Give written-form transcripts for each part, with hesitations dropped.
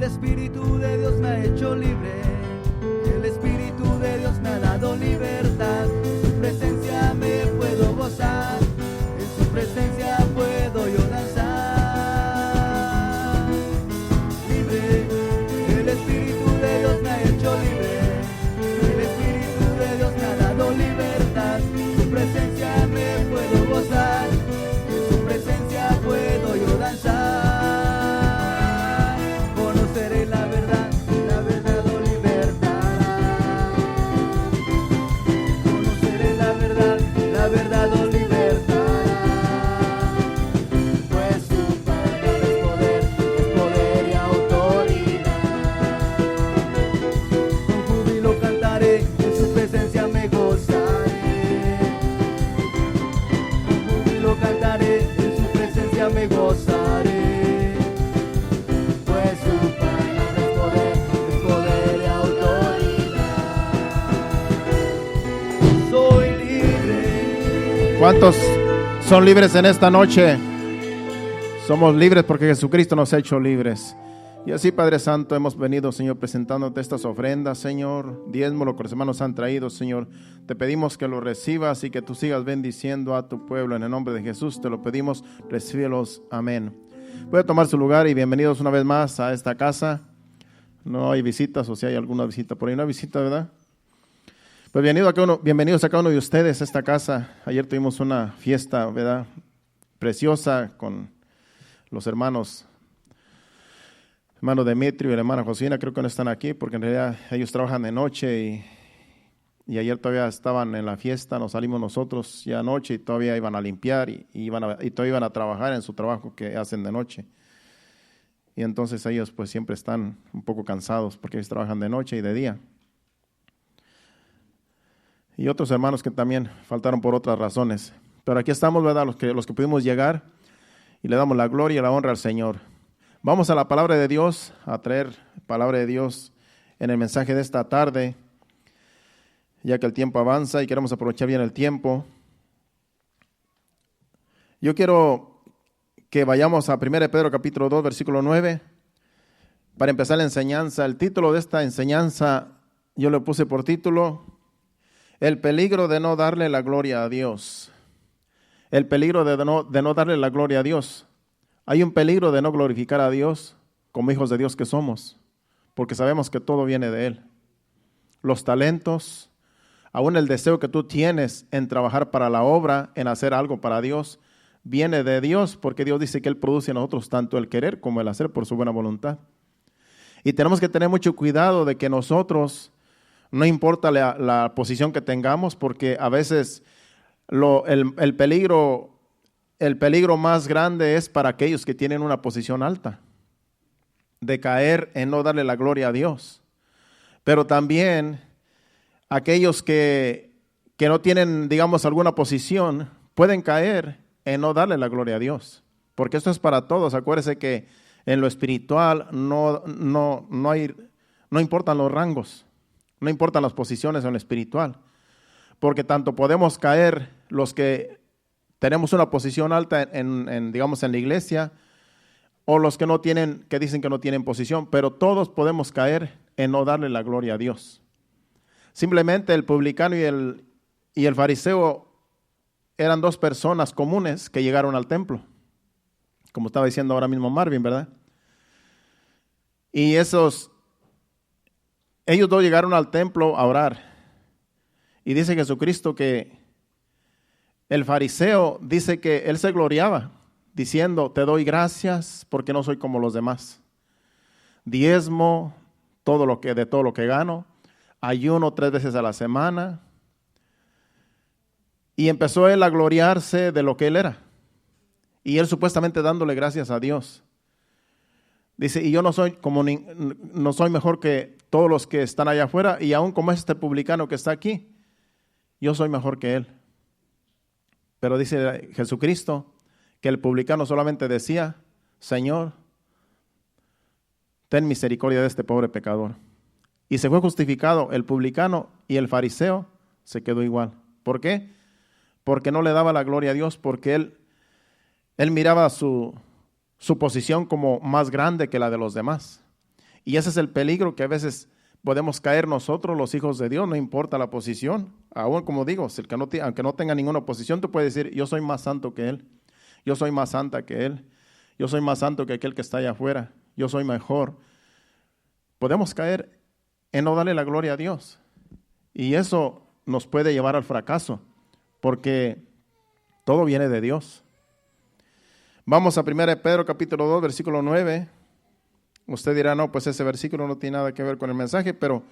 El Espíritu de Dios me ha hecho libre. El Espíritu de Dios me ha dado libertad. En su presencia me puedo gozar. En su presencia puedo yo danzar. Libre. El Espíritu de Dios me ha hecho libre. El Espíritu de Dios me ha dado libertad. En su presencia me puedo gozar. En su presencia puedo yo danzar. Conoceré la verdad lo libertará. Conoceré la verdad lo libertará. Pues su palabra es poder y autoridad. Con júbilo cantaré, en su presencia me gozaré. Con júbilo cantaré, en su presencia me gozaré. Pues su palabra es poder y autoridad. Soy libre. ¿Cuántos son libres en esta noche? Somos libres porque Jesucristo nos ha hecho libres. Y así, Padre Santo, hemos venido, Señor, presentándote estas ofrendas, Señor, diezmo, lo que los hermanos han traído, Señor. Te pedimos que lo recibas y que tú sigas bendiciendo a tu pueblo. En el nombre de Jesús te lo pedimos, recíbelos. Amén. Puede tomar su lugar y bienvenidos una vez más a esta casa. No hay visitas, o si hay alguna visita por ahí, no hay visita, ¿verdad? Pues bienvenidos a cada uno de ustedes a esta casa. Ayer tuvimos una fiesta, ¿verdad?, preciosa con los hermanos Demetrio y la hermana Josina. Creo que no están aquí porque en realidad ellos trabajan de noche y ayer todavía estaban en la fiesta. Nos salimos nosotros ya anoche y todavía iban a limpiar y todavía iban a trabajar en su trabajo que hacen de noche. Y entonces ellos pues siempre están un poco cansados porque ellos trabajan de noche y de día. Y otros hermanos que también faltaron por otras razones. Pero aquí estamos, ¿verdad?, los que pudimos llegar, y le damos la gloria y la honra al Señor. Vamos a la palabra de Dios, a traer palabra de Dios en el mensaje de esta tarde, ya que el tiempo avanza y queremos aprovechar bien el tiempo. Yo quiero que vayamos a 1 Pedro capítulo 2, versículo 9, para empezar la enseñanza. El título de esta enseñanza yo le puse por título: el peligro de no darle la gloria a Dios. El peligro de no darle la gloria a Dios. Hay un peligro de no glorificar a Dios como hijos de Dios que somos, porque sabemos que todo viene de Él. Los talentos, aún el deseo que tú tienes en trabajar para la obra, en hacer algo para Dios, viene de Dios, porque Dios dice que Él produce en nosotros tanto el querer como el hacer por su buena voluntad. Y tenemos que tener mucho cuidado de que nosotros, no importa la posición que tengamos, porque a veces el peligro más grande es para aquellos que tienen una posición alta, de caer en no darle la gloria a Dios. Pero también aquellos que no tienen, digamos, alguna posición, pueden caer en no darle la gloria a Dios. Porque esto es para todos. Acuérdese que en lo espiritual no importan los rangos, no importan las posiciones en lo espiritual. Porque tanto podemos caer los que tenemos una posición alta digamos, en la iglesia, o los que que dicen que no tienen posición, pero todos podemos caer en no darle la gloria a Dios. Simplemente el publicano y el fariseo eran dos personas comunes que llegaron al templo, como estaba diciendo ahora mismo Marvin, ¿verdad? Y ellos dos llegaron al templo a orar. Y dice Jesucristo que el fariseo dice que él se gloriaba diciendo: te doy gracias porque no soy como los demás. Diezmo de todo lo que gano, ayuno 3 veces a la semana. Y empezó él a gloriarse de lo que él era. Y él supuestamente dándole gracias a Dios. Dice: y yo no soy mejor que todos los que están allá afuera, y aún como este publicano que está aquí, yo soy mejor que él. Pero dice Jesucristo que el publicano solamente decía: Señor, ten misericordia de este pobre pecador. Y se fue justificado el publicano, y el fariseo se quedó igual. ¿Por qué? Porque no le daba la gloria a Dios, porque él miraba su posición como más grande que la de los demás. Y ese es el peligro que a veces podemos caer nosotros, los hijos de Dios, no importa la posición. Aún como digo, si el que aunque no tenga ninguna posición, tú puedes decir, yo soy más santo que él, yo soy más santa que él, yo soy más santo que aquel que está allá afuera, yo soy mejor. Podemos caer en no darle la gloria a Dios. Y eso nos puede llevar al fracaso, porque todo viene de Dios. Vamos a 1 Pedro capítulo 2, versículo 9. Usted dirá, no, pues ese versículo no tiene nada que ver con el mensaje, pero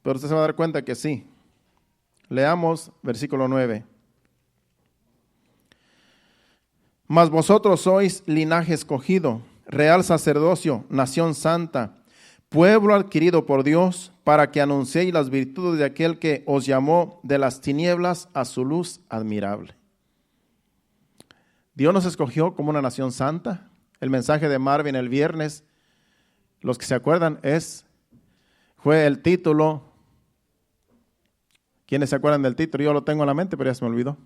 usted se va a dar cuenta que sí. Leamos versículo 9. Mas vosotros sois linaje escogido, real sacerdocio, nación santa, pueblo adquirido por Dios, para que anunciéis las virtudes de aquel que os llamó de las tinieblas a su luz admirable. Dios nos escogió como una nación santa. El mensaje de Marvin el viernes, los que se acuerdan, fue el título. ¿Quiénes se acuerdan del título? Yo lo tengo en la mente, pero ya se me olvidó.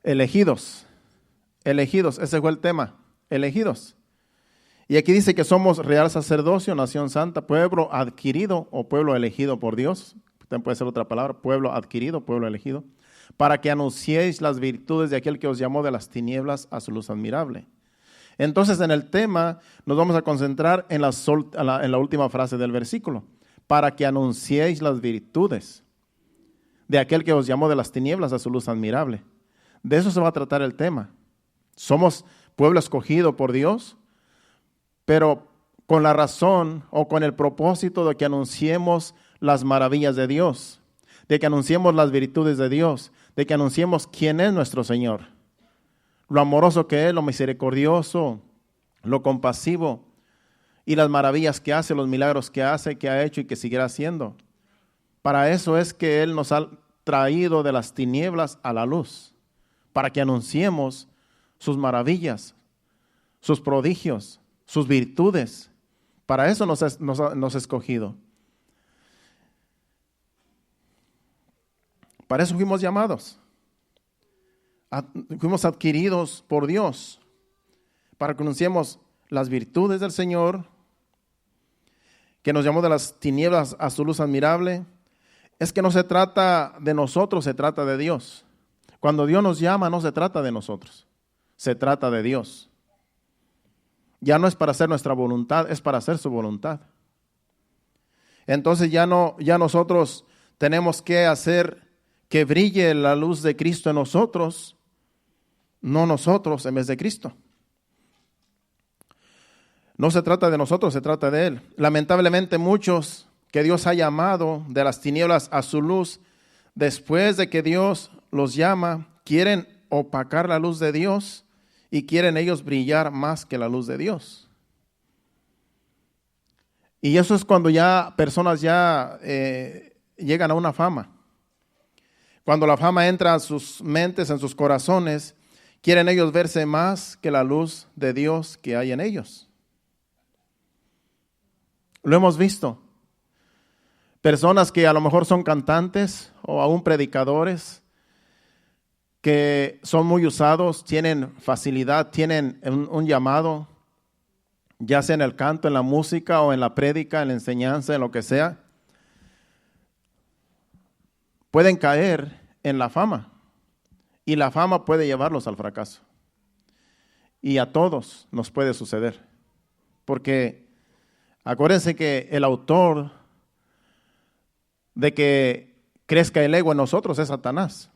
Elegidos, ese fue el tema, elegidos. Y aquí dice que somos real sacerdocio, nación santa, pueblo adquirido o pueblo elegido por Dios. También puede ser otra palabra, pueblo adquirido, pueblo elegido. Para que anunciéis las virtudes de aquel que os llamó de las tinieblas a su luz admirable. Entonces, en el tema nos vamos a concentrar en la última frase del versículo. Para que anunciéis las virtudes de aquel que os llamó de las tinieblas a su luz admirable. De eso se va a tratar el tema. Somos pueblo escogido por Dios, pero con la razón o con el propósito de que anunciemos las maravillas de Dios, de que anunciemos las virtudes de Dios, de que anunciemos quién es nuestro Señor, lo amoroso que es, lo misericordioso, lo compasivo y las maravillas que hace, los milagros que hace, que ha hecho y que seguirá haciendo. Para eso es que Él nos ha traído de las tinieblas a la luz, para que anunciemos sus maravillas, sus prodigios, sus virtudes. Para eso nos ha escogido. Para eso fuimos llamados. Fuimos adquiridos por Dios, para que anunciemos las virtudes del Señor, que nos llamó de las tinieblas a su luz admirable. Es que no se trata de nosotros, se trata de Dios. Cuando Dios nos llama, no se trata de nosotros, se trata de Dios. Ya no es para hacer nuestra voluntad, es para hacer su voluntad. Entonces ya nosotros tenemos que hacer que brille la luz de Cristo en nosotros, no nosotros en vez de Cristo. No se trata de nosotros, se trata de Él. Lamentablemente muchos que Dios ha llamado de las tinieblas a su luz, después de que Dios los llama, quieren opacar la luz de Dios y quieren ellos brillar más que la luz de Dios. Y eso es cuando ya personas llegan a una fama. Cuando la fama entra a sus mentes, en sus corazones, quieren ellos verse más que la luz de Dios que hay en ellos. Lo hemos visto. Personas que a lo mejor son cantantes o aún predicadores, que son muy usados, tienen facilidad, tienen un llamado, ya sea en el canto, en la música o en la prédica, en la enseñanza, en lo que sea. Pueden caer en la fama y la fama puede llevarlos al fracaso. Y a todos nos puede suceder, porque acuérdense que el autor de que crezca el ego en nosotros es Satanás.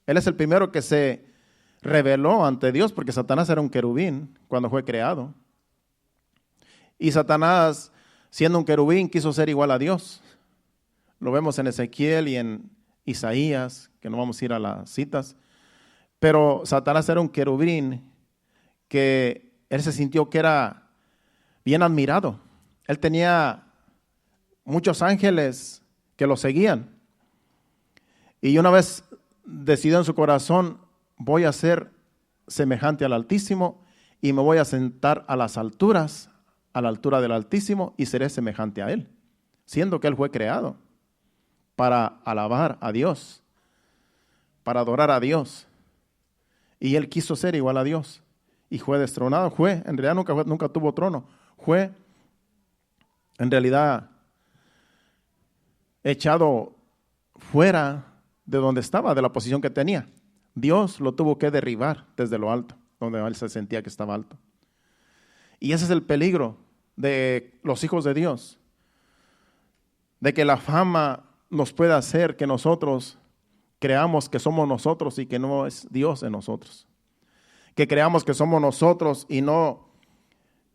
Él es el primero que se rebeló ante Dios, porque Satanás era un querubín cuando fue creado. Y Satanás, siendo un querubín, quiso ser igual a Dios. Lo vemos en Ezequiel y en Isaías, que no vamos a ir a las citas. Pero Satanás era un querubín que él se sintió que era bien admirado. Él tenía muchos ángeles que lo seguían. Y una vez decidió en su corazón, voy a ser semejante al Altísimo y me voy a sentar a las alturas, a la altura del Altísimo, y seré semejante a Él, siendo que Él fue creado para alabar a Dios, para adorar a Dios. Y Él quiso ser igual a Dios y fue destronado. En realidad nunca tuvo trono, fue en realidad echado fuera de donde estaba, de la posición que tenía. Dios lo tuvo que derribar desde lo alto, donde él se sentía que estaba alto. Y ese es el peligro de los hijos de Dios, de que la fama nos pueda hacer que nosotros creamos que somos nosotros y que no es Dios en nosotros. Que creamos que somos nosotros y no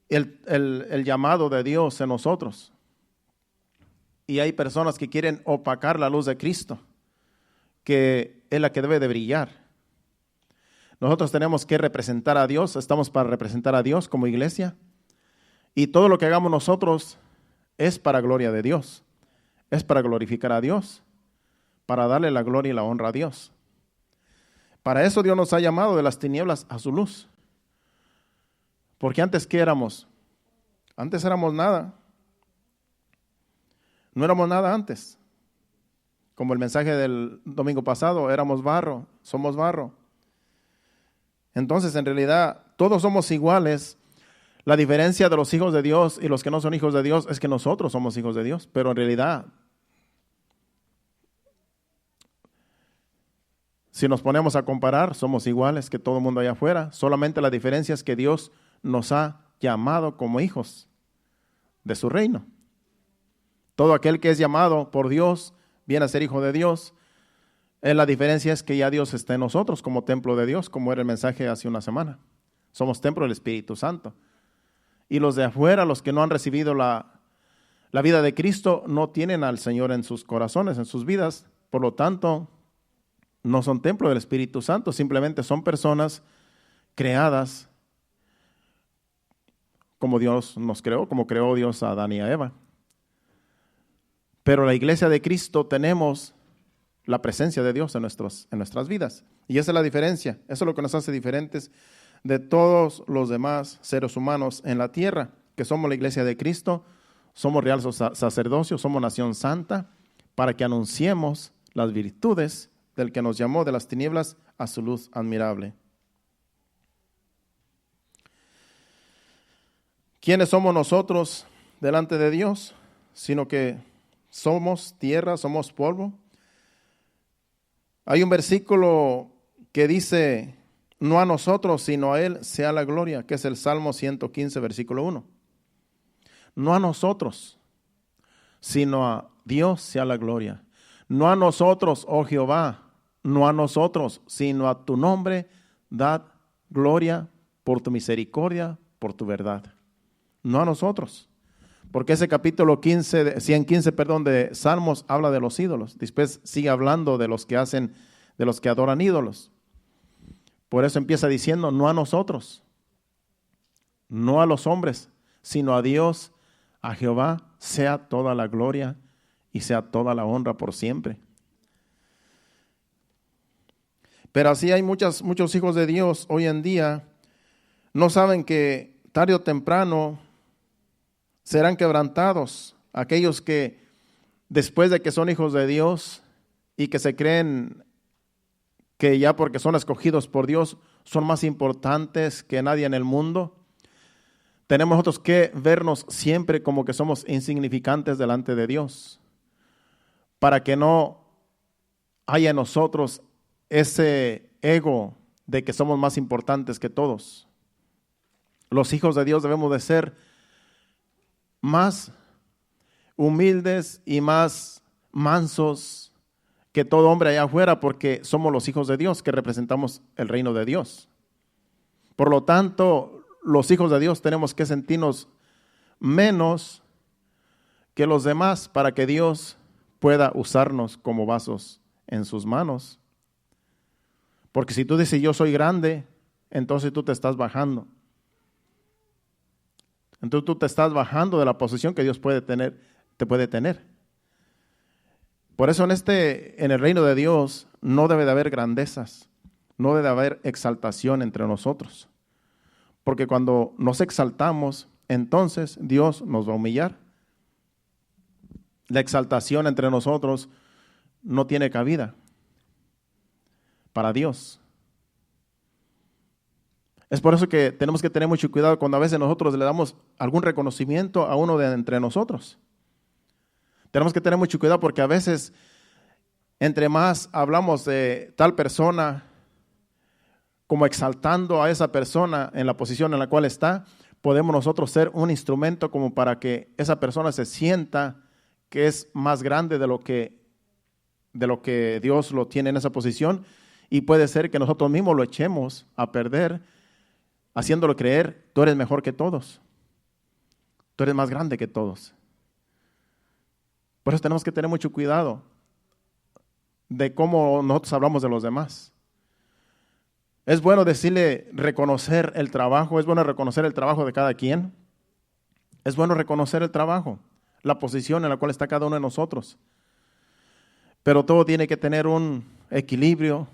el llamado de Dios en nosotros. Y hay personas que quieren opacar la luz de Cristo, que es la que debe de brillar. Nosotros tenemos que representar a Dios, estamos para representar a Dios como iglesia. Y todo lo que hagamos nosotros es para gloria de Dios, es para glorificar a Dios, para darle la gloria y la honra a Dios. Para eso Dios nos ha llamado de las tinieblas a su luz. Porque antes, ¿qué éramos? Antes éramos nada. No éramos nada antes. Como el mensaje del domingo pasado, éramos barro, somos barro. Entonces, en realidad, todos somos iguales. La diferencia de los hijos de Dios y los que no son hijos de Dios es que nosotros somos hijos de Dios, pero en realidad, si nos ponemos a comparar, somos iguales que todo el mundo allá afuera. Solamente la diferencia es que Dios nos ha llamado como hijos de su reino. Todo aquel que es llamado por Dios viene a ser hijo de Dios. La diferencia es que ya Dios está en nosotros como templo de Dios, como era el mensaje hace una semana. Somos templo del Espíritu Santo. Y los de afuera, los que no han recibido la vida de Cristo, no tienen al Señor en sus corazones, en sus vidas. Por lo tanto, no son templo del Espíritu Santo, simplemente son personas creadas como Dios nos creó, como creó Dios a Adán y a Eva. Pero la iglesia de Cristo tenemos la presencia de Dios en nuestras vidas. Y esa es la diferencia, eso es lo que nos hace diferentes de todos los demás seres humanos en la tierra, que somos la iglesia de Cristo, somos real sacerdocio, somos nación santa, para que anunciemos las virtudes del que nos llamó de las tinieblas a su luz admirable. ¿Quiénes somos nosotros delante de Dios? Sino que somos tierra, somos polvo. Hay un versículo que dice, no a nosotros, sino a Él sea la gloria, que es el Salmo 115, versículo 1. No a nosotros, sino a Dios sea la gloria. No a nosotros, oh Jehová, no a nosotros, sino a tu nombre, dad gloria por tu misericordia, por tu verdad. No a nosotros. Porque ese capítulo 115 de Salmos habla de los ídolos. Después sigue hablando de los que adoran ídolos. Por eso empieza diciendo, no a nosotros, no a los hombres, sino a Dios, a Jehová, sea toda la gloria y sea toda la honra por siempre. Pero así hay muchos hijos de Dios hoy en día, no saben que tarde o temprano serán quebrantados. Aquellos que después de que son hijos de Dios y que se creen que ya porque son escogidos por Dios son más importantes que nadie en el mundo, tenemos nosotros que vernos siempre como que somos insignificantes delante de Dios, para que no haya en nosotros ese ego de que somos más importantes que todos. Los hijos de Dios debemos de ser más humildes y más mansos que todo hombre allá afuera, porque somos los hijos de Dios que representamos el reino de Dios. Por lo tanto, los hijos de Dios tenemos que sentirnos menos que los demás para que Dios pueda usarnos como vasos en sus manos. Porque si tú dices yo soy grande, entonces tú te estás bajando. Entonces tú te estás bajando de la posición que Dios te puede tener. Por eso en el reino de Dios no debe de haber grandezas, no debe de haber exaltación entre nosotros. Porque cuando nos exaltamos, entonces Dios nos va a humillar. La exaltación entre nosotros no tiene cabida para Dios. Es por eso que tenemos que tener mucho cuidado cuando a veces nosotros le damos algún reconocimiento a uno de entre nosotros. Tenemos que tener mucho cuidado porque a veces entre más hablamos de tal persona, como exaltando a esa persona en la posición en la cual está, podemos nosotros ser un instrumento como para que esa persona se sienta que es más grande de lo que Dios lo tiene en esa posición, y puede ser que nosotros mismos lo echemos a perder, haciéndolo creer, tú eres mejor que todos, tú eres más grande que todos. Por eso tenemos que tener mucho cuidado de cómo nosotros hablamos de los demás. Es bueno reconocer el trabajo, es bueno reconocer el trabajo de cada quien, es bueno reconocer el trabajo, la posición en la cual está cada uno de nosotros. Pero todo tiene que tener un equilibrio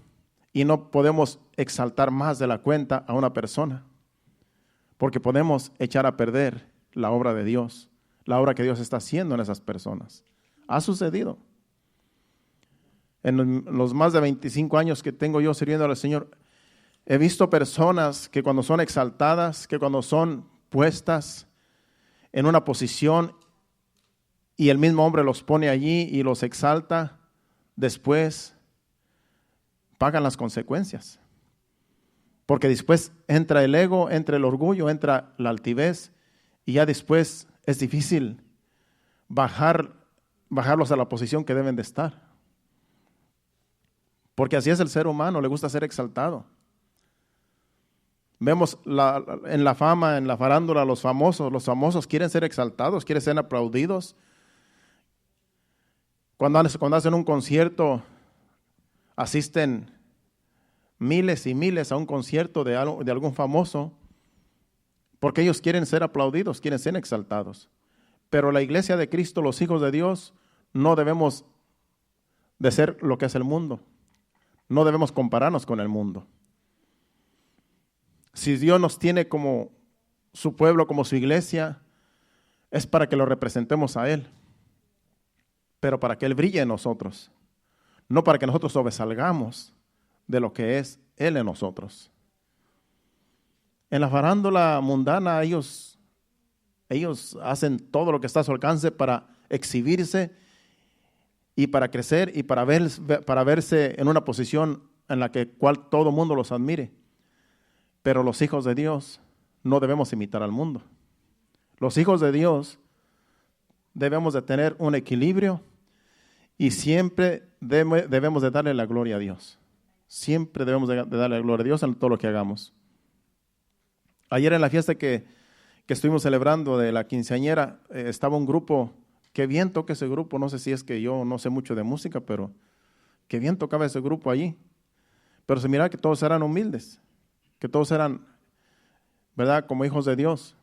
y no podemos exaltar más de la cuenta a una persona, porque podemos echar a perder la obra de Dios, la obra que Dios está haciendo en esas personas. Ha sucedido. En los más de 25 años que tengo yo sirviendo al Señor, he visto personas que cuando son exaltadas, que cuando son puestas en una posición y el mismo hombre los pone allí y los exalta, después pagan las consecuencias. Porque después entra el ego, entra el orgullo, entra la altivez, y ya después es difícil bajarlos a la posición que deben de estar. Porque así es el ser humano, le gusta ser exaltado. Vemos en la fama, en la farándula, los famosos quieren ser exaltados, quieren ser aplaudidos. Cuando hacen un concierto, asisten miles y miles a un concierto de algún famoso, porque ellos quieren ser aplaudidos, quieren ser exaltados. Pero la iglesia de Cristo, los hijos de Dios, no debemos de ser lo que es el mundo. No debemos compararnos con el mundo. Si Dios nos tiene como su pueblo, como su iglesia, es para que lo representemos a Él, pero para que Él brille en nosotros, no para que nosotros sobresalgamos de lo que es Él en nosotros. En la farándula mundana ellos hacen todo lo que está a su alcance para exhibirse y para crecer y para verse en una posición en la cual todo el mundo los admire. Pero los hijos de Dios no debemos imitar al mundo. Los hijos de Dios debemos de tener un equilibrio y siempre debemos de darle la gloria a Dios. Siempre debemos de darle la gloria a Dios en todo lo que hagamos. Ayer en la fiesta que estuvimos celebrando de la quinceañera, estaba un grupo, que bien toca ese grupo, no sé si es que yo no sé mucho de música, pero que bien tocaba ese grupo allí. Pero se miraba que todos eran humildes, que todos eran, ¿verdad?, como hijos de Dios.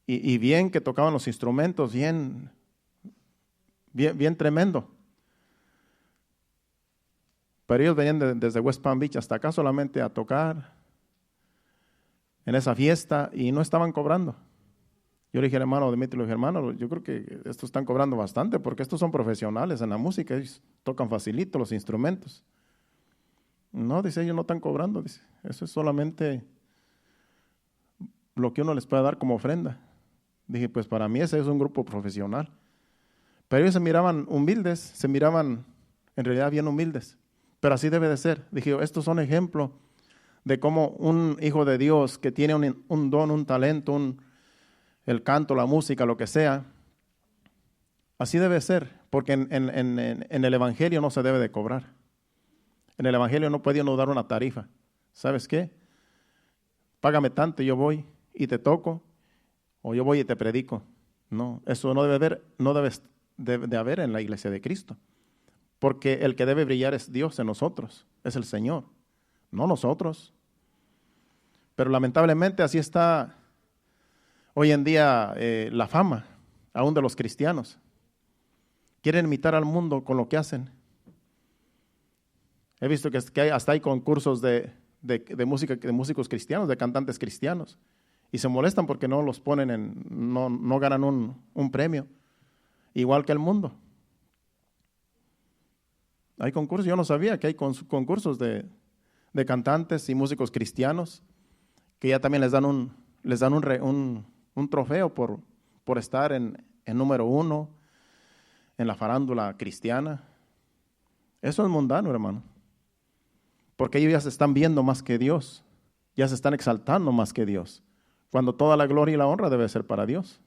Y bien que tocaban los instrumentos, bien tremendo. Pero ellos venían desde West Palm Beach hasta acá solamente a tocar en esa fiesta y no estaban cobrando. Yo le dije al hermano Demetrio, hermano, yo creo que estos están cobrando bastante porque estos son profesionales en la música, ellos tocan facilito los instrumentos. No, dice, ellos no están cobrando, dice, eso es solamente lo que uno les puede dar como ofrenda. Dije, pues para mí ese es un grupo profesional. Pero ellos se miraban humildes, en realidad bien humildes, pero así debe de ser. Dije, estos son ejemplos de cómo un hijo de Dios que tiene un don, un talento, el canto, la música, lo que sea, así debe ser, porque en el Evangelio no se debe de cobrar. En el Evangelio no puede uno dar una tarifa. ¿Sabes qué? Págame tanto y yo voy y te toco, o yo voy y te predico. No, eso no debe haber en la iglesia de Cristo, porque el que debe brillar es Dios en nosotros, es el Señor, no nosotros. Pero lamentablemente así está hoy en día la fama, aún de los cristianos. Quieren imitar al mundo con lo que hacen. He visto que hasta hay concursos de música, de músicos cristianos, de cantantes cristianos, y se molestan porque no los ponen no ganan un premio, igual que el mundo. Hay concursos, yo no sabía que hay concursos de cantantes y músicos cristianos, que ya también les dan un trofeo por estar en número 1 en la farándula cristiana. Eso es mundano, hermano. Porque ellos ya se están viendo más que Dios, ya se están exaltando más que Dios, cuando toda la gloria y la honra debe ser para Dios.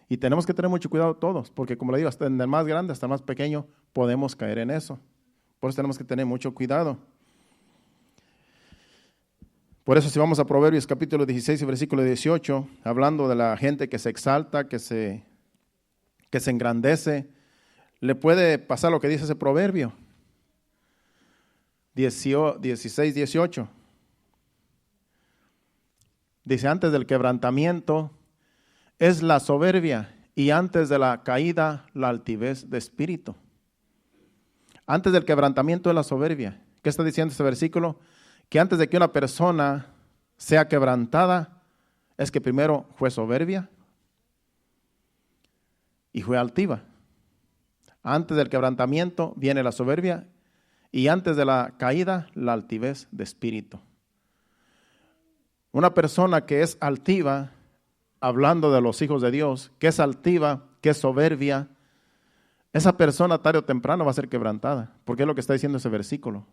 Y tenemos que tener mucho cuidado todos, porque como le digo, hasta en el más grande, hasta el más pequeño, podemos caer en eso. Por eso tenemos que tener mucho cuidado. Por eso si vamos a Proverbios capítulo 16 y versículo 18, hablando de la gente que se exalta, que se engrandece, le puede pasar lo que dice ese proverbio. 16, 18. Dice, antes del quebrantamiento es la soberbia y antes de la caída la altivez de espíritu. Antes del quebrantamiento es la soberbia. ¿Qué está diciendo este versículo? Que antes de que una persona sea quebrantada, es que primero fue soberbia y fue altiva. Antes del quebrantamiento viene la soberbia y antes de la caída la altivez de espíritu. Una persona que es altiva, hablando de los hijos de Dios, que es altiva, que es soberbia, esa persona tarde o temprano va a ser quebrantada, porque es lo que está diciendo ese versículo.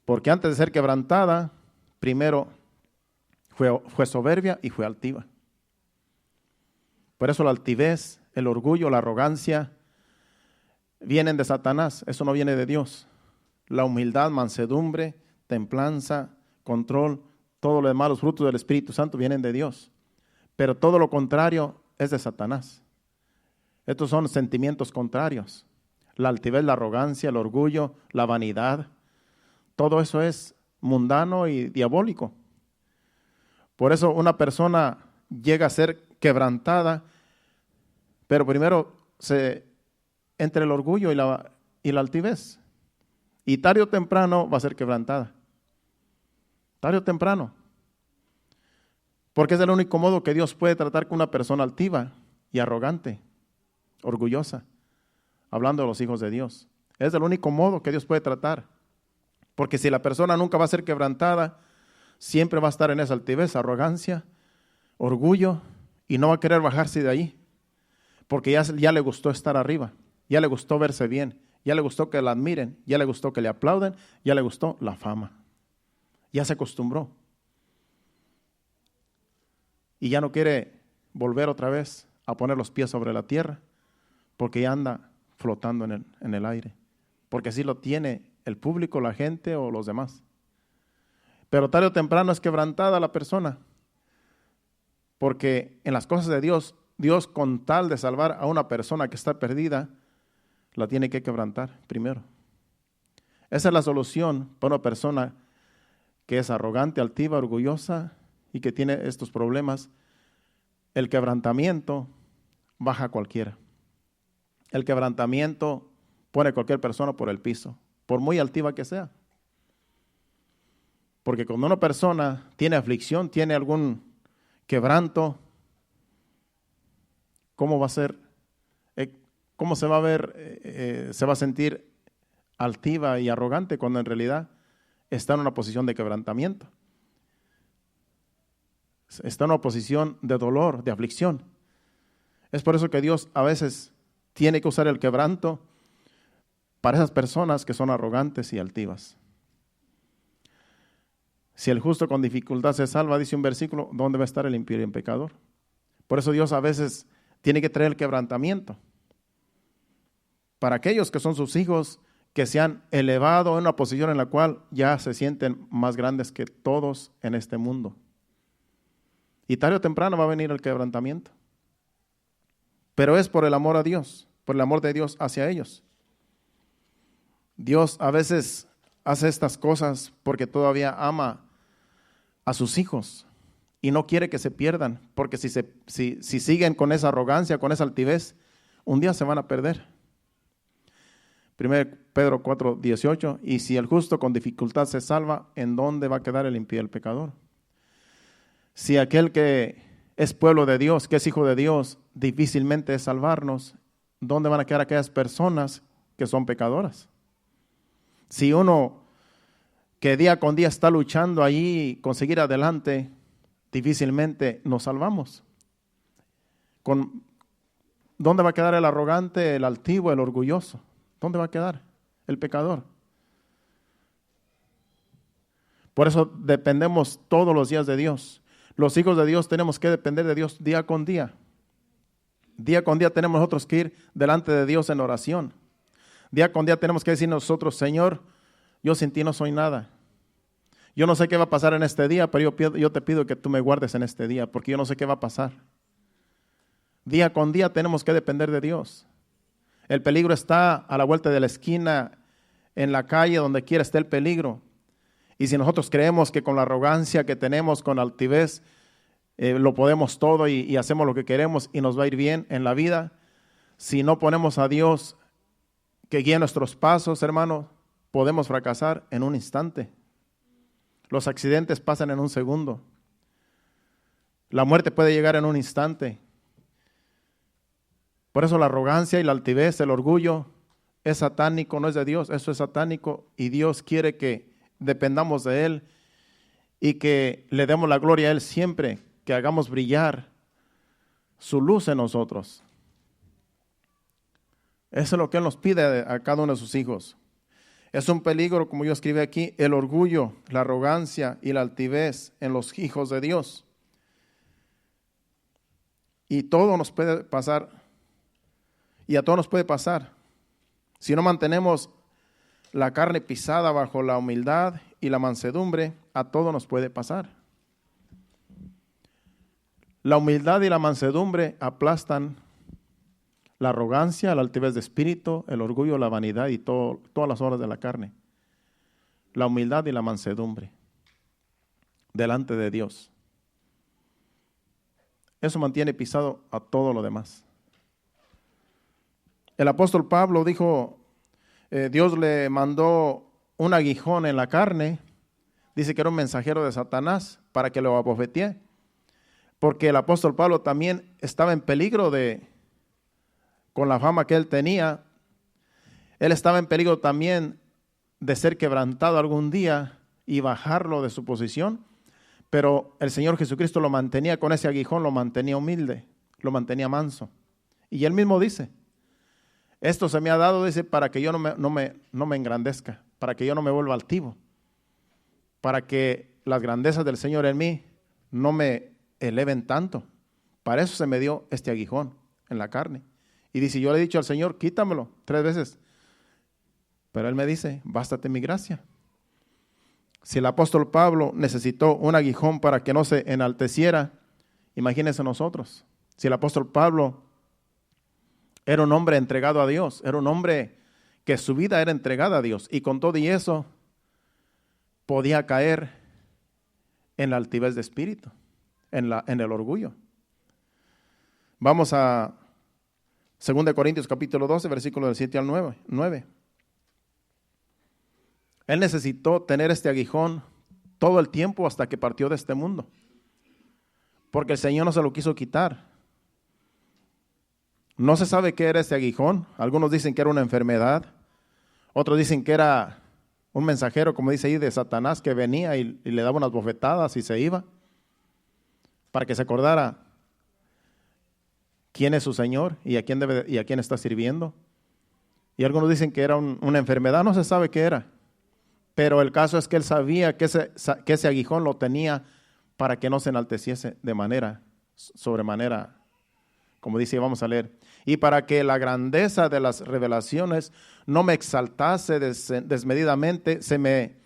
Porque antes de ser quebrantada, primero fue soberbia y fue altiva. Por eso la altivez, el orgullo, la arrogancia, vienen de Satanás, eso no viene de Dios. La humildad, mansedumbre, templanza, control, todos los demás, los frutos del Espíritu Santo vienen de Dios. Pero todo lo contrario es de Satanás. Estos son sentimientos contrarios. La altivez, la arrogancia, el orgullo, la vanidad. Todo eso es mundano y diabólico. Por eso una persona llega a ser quebrantada, pero primero entre el orgullo y la altivez. Y tarde o temprano va a ser quebrantada. Tarde o temprano. Porque es el único modo que Dios puede tratar con una persona altiva y arrogante, orgullosa, hablando de los hijos de Dios. Es el único modo que Dios puede tratar. Porque si la persona nunca va a ser quebrantada, siempre va a estar en esa altivez, arrogancia, orgullo, y no va a querer bajarse de ahí. Porque ya le gustó estar arriba, ya le gustó verse bien, ya le gustó que la admiren, ya le gustó que le aplauden, ya le gustó la fama. Ya se acostumbró. Y ya no quiere volver otra vez a poner los pies sobre la tierra, porque ya anda flotando en el aire. Porque así lo tiene el público, la gente o los demás. Pero tarde o temprano es quebrantada la persona. Porque en las cosas de Dios, Dios con tal de salvar a una persona que está perdida, la tiene que quebrantar primero. Esa es la solución para una persona que es arrogante, altiva, orgullosa y que tiene estos problemas. El quebrantamiento baja a cualquiera. El quebrantamiento pone a cualquier persona por el piso, por muy altiva que sea. Porque cuando una persona tiene aflicción, tiene algún quebranto, ¿cómo va a ser? ¿Cómo se va a ver? Se va a sentir altiva y arrogante cuando en realidad está en una posición de quebrantamiento. Está en una posición de dolor, de aflicción. Es por eso que Dios a veces tiene que usar el quebranto para esas personas que son arrogantes y altivas. Si el justo con dificultad se salva, dice un versículo, ¿dónde va a estar el impío y el pecador? Por eso Dios a veces tiene que traer el quebrantamiento para aquellos que son sus hijos, que se han elevado en una posición en la cual ya se sienten más grandes que todos en este mundo. Y tarde o temprano va a venir el quebrantamiento. Pero es por el amor a Dios, por el amor de Dios hacia ellos. Dios a veces hace estas cosas porque todavía ama a sus hijos y no quiere que se pierdan, porque si siguen con esa arrogancia, con esa altivez, un día se van a perder. 1 Pedro 4:18, y si el justo con dificultad se salva, ¿en dónde va a quedar el impío y el pecador? Si aquel que es pueblo de Dios, que es hijo de Dios, difícilmente es salvarnos, ¿dónde van a quedar aquellas personas que son pecadoras? Si uno que día con día está luchando ahí conseguir adelante, difícilmente nos salvamos. ¿Dónde va a quedar el arrogante, el altivo, el orgulloso? ¿Dónde va a quedar el pecador? Por eso dependemos todos los días de Dios. Los hijos de Dios tenemos que depender de Dios día con día. Día con día tenemos nosotros que ir delante de Dios en oración. Día con día tenemos que decir nosotros, Señor, yo sin ti no soy nada. Yo no sé qué va a pasar en este día, pero yo te pido que tú me guardes en este día, porque yo no sé qué va a pasar. Día con día tenemos que depender de Dios. El peligro está a la vuelta de la esquina, en la calle, donde quiera esté el peligro. Y si nosotros creemos que con la arrogancia que tenemos, con altivez, lo podemos todo y hacemos lo que queremos y nos va a ir bien en la vida, si no ponemos a Dios que guíe nuestros pasos, hermano, podemos fracasar en un instante. Los accidentes pasan en un segundo. La muerte puede llegar en un instante. Por eso la arrogancia y la altivez, el orgullo, es satánico, no es de Dios, eso es satánico y Dios quiere que dependamos de Él y que le demos la gloria a Él siempre, que hagamos brillar su luz en nosotros. Eso es lo que Él nos pide a cada uno de sus hijos. Es un peligro, como yo escribí aquí, el orgullo, la arrogancia y la altivez en los hijos de Dios. Y todo nos puede pasar, y a todos nos puede pasar. Si no mantenemos la carne pisada bajo la humildad y la mansedumbre, a todo nos puede pasar. La humildad y la mansedumbre aplastan la arrogancia, la altivez de espíritu, el orgullo, la vanidad y todas las obras de la carne. La humildad y la mansedumbre delante de Dios. Eso mantiene pisado a todo lo demás. El apóstol Pablo dijo, Dios le mandó un aguijón en la carne, dice que era un mensajero de Satanás para que lo abofetee, porque el apóstol Pablo también estaba en peligro con la fama que él tenía, él estaba en peligro también de ser quebrantado algún día y bajarlo de su posición, pero el Señor Jesucristo lo mantenía con ese aguijón, lo mantenía humilde, lo mantenía manso. Y él mismo dice, esto se me ha dado, dice, para que yo no me engrandezca, para que yo no me vuelva altivo, para que las grandezas del Señor en mí no me eleven tanto. Para eso se me dio este aguijón en la carne. Y dice, yo le he dicho al Señor, quítamelo 3 veces. Pero Él me dice, bástate mi gracia. Si el apóstol Pablo necesitó un aguijón para que no se enalteciera, imagínense nosotros. Si el apóstol Pablo era un hombre entregado a Dios, era un hombre que su vida era entregada a Dios, y con todo y eso podía caer en la altivez de espíritu, en el orgullo. Vamos a 2 Corintios capítulo 12, versículos del 7 al 9. Él necesitó tener este aguijón todo el tiempo hasta que partió de este mundo, porque el Señor no se lo quiso quitar. No se sabe qué era este aguijón. Algunos dicen que era una enfermedad, otros dicen que era un mensajero, como dice ahí, de Satanás, que venía y le daba unas bofetadas y se iba, para que se acordara quién es su Señor y a quién está sirviendo. Y algunos dicen que era una enfermedad, no se sabe qué era. Pero el caso es que él sabía que ese aguijón lo tenía para que no se enalteciese de manera, sobremanera, como dice, vamos a leer. Y para que la grandeza de las revelaciones no me exaltase desmedidamente, se me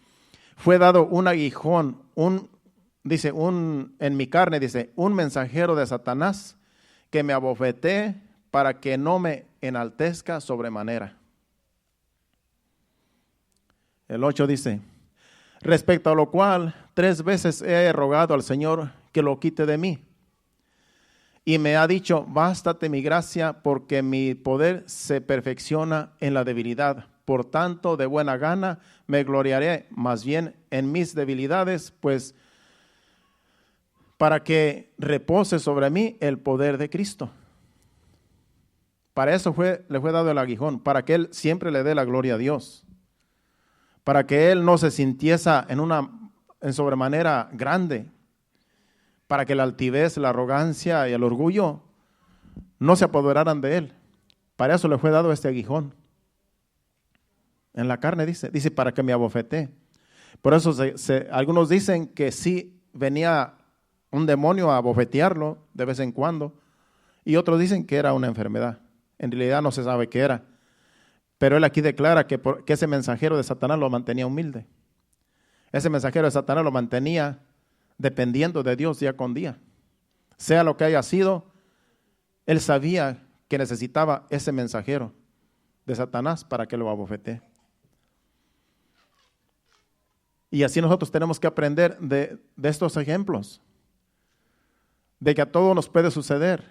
fue dado un aguijón, en mi carne, dice, un mensajero de Satanás que me abofetee para que no me enaltezca sobremanera. El 8 dice, respecto a lo cual 3 veces he rogado al Señor que lo quite de mí. Y me ha dicho, bástate mi gracia, porque mi poder se perfecciona en la debilidad. Por tanto, de buena gana me gloriaré más bien en mis debilidades, pues para que repose sobre mí el poder de Cristo. Para eso le fue dado el aguijón, para que Él siempre le dé la gloria a Dios. para que él no se sintiese en sobremanera grande, para que la altivez, la arrogancia y el orgullo no se apoderaran de él. Para eso le fue dado este aguijón. En la carne dice para que me abofetee. Por eso algunos dicen que sí venía un demonio a abofetearlo de vez en cuando, y otros dicen que era una enfermedad. En realidad no se sabe qué era. Pero él aquí declara que ese mensajero de Satanás lo mantenía humilde. Ese mensajero de Satanás lo mantenía dependiendo de Dios día con día. Sea lo que haya sido, él sabía que necesitaba ese mensajero de Satanás para que lo abofetee. Y así nosotros tenemos que aprender de estos ejemplos, de que a todos nos puede suceder.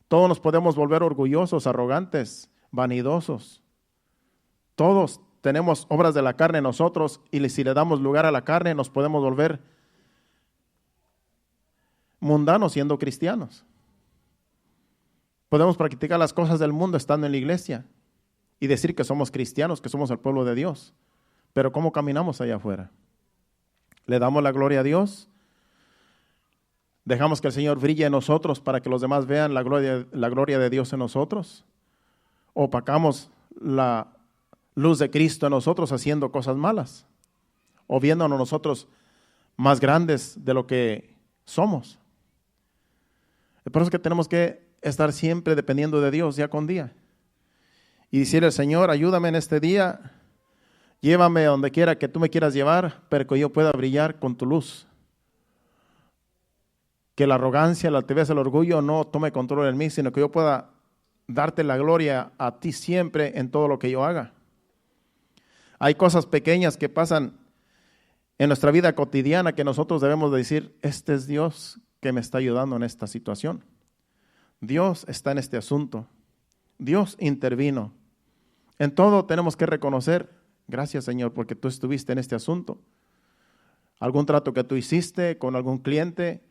Todos nos podemos volver orgullosos, arrogantes, vanidosos. Todos tenemos obras de la carne en nosotros, y si le damos lugar a la carne nos podemos volver mundanos siendo cristianos. Podemos practicar las cosas del mundo estando en la iglesia y decir que somos cristianos, que somos el pueblo de Dios. Pero ¿cómo caminamos allá afuera? ¿Le damos la gloria a Dios? ¿Dejamos que el Señor brille en nosotros para que los demás vean la gloria de Dios en nosotros? ¿O opacamos la luz de Cristo en nosotros haciendo cosas malas? ¿O viéndonos nosotros más grandes de lo que somos? Por eso es que tenemos que estar siempre dependiendo de Dios día con día. Y decirle: Señor, ayúdame en este día. Llévame a donde quiera que tú me quieras llevar, pero que yo pueda brillar con tu luz. Que la arrogancia, la altivez, el orgullo no tome control en mí, sino que yo pueda darte la gloria a ti siempre en todo lo que yo haga. Hay cosas pequeñas que pasan en nuestra vida cotidiana que nosotros debemos de decir: este es Dios que me está ayudando en esta situación. Dios está en este asunto. Dios intervino. En todo tenemos que reconocer: gracias, Señor, porque tú estuviste en este asunto. Algún trato que tú hiciste con algún cliente,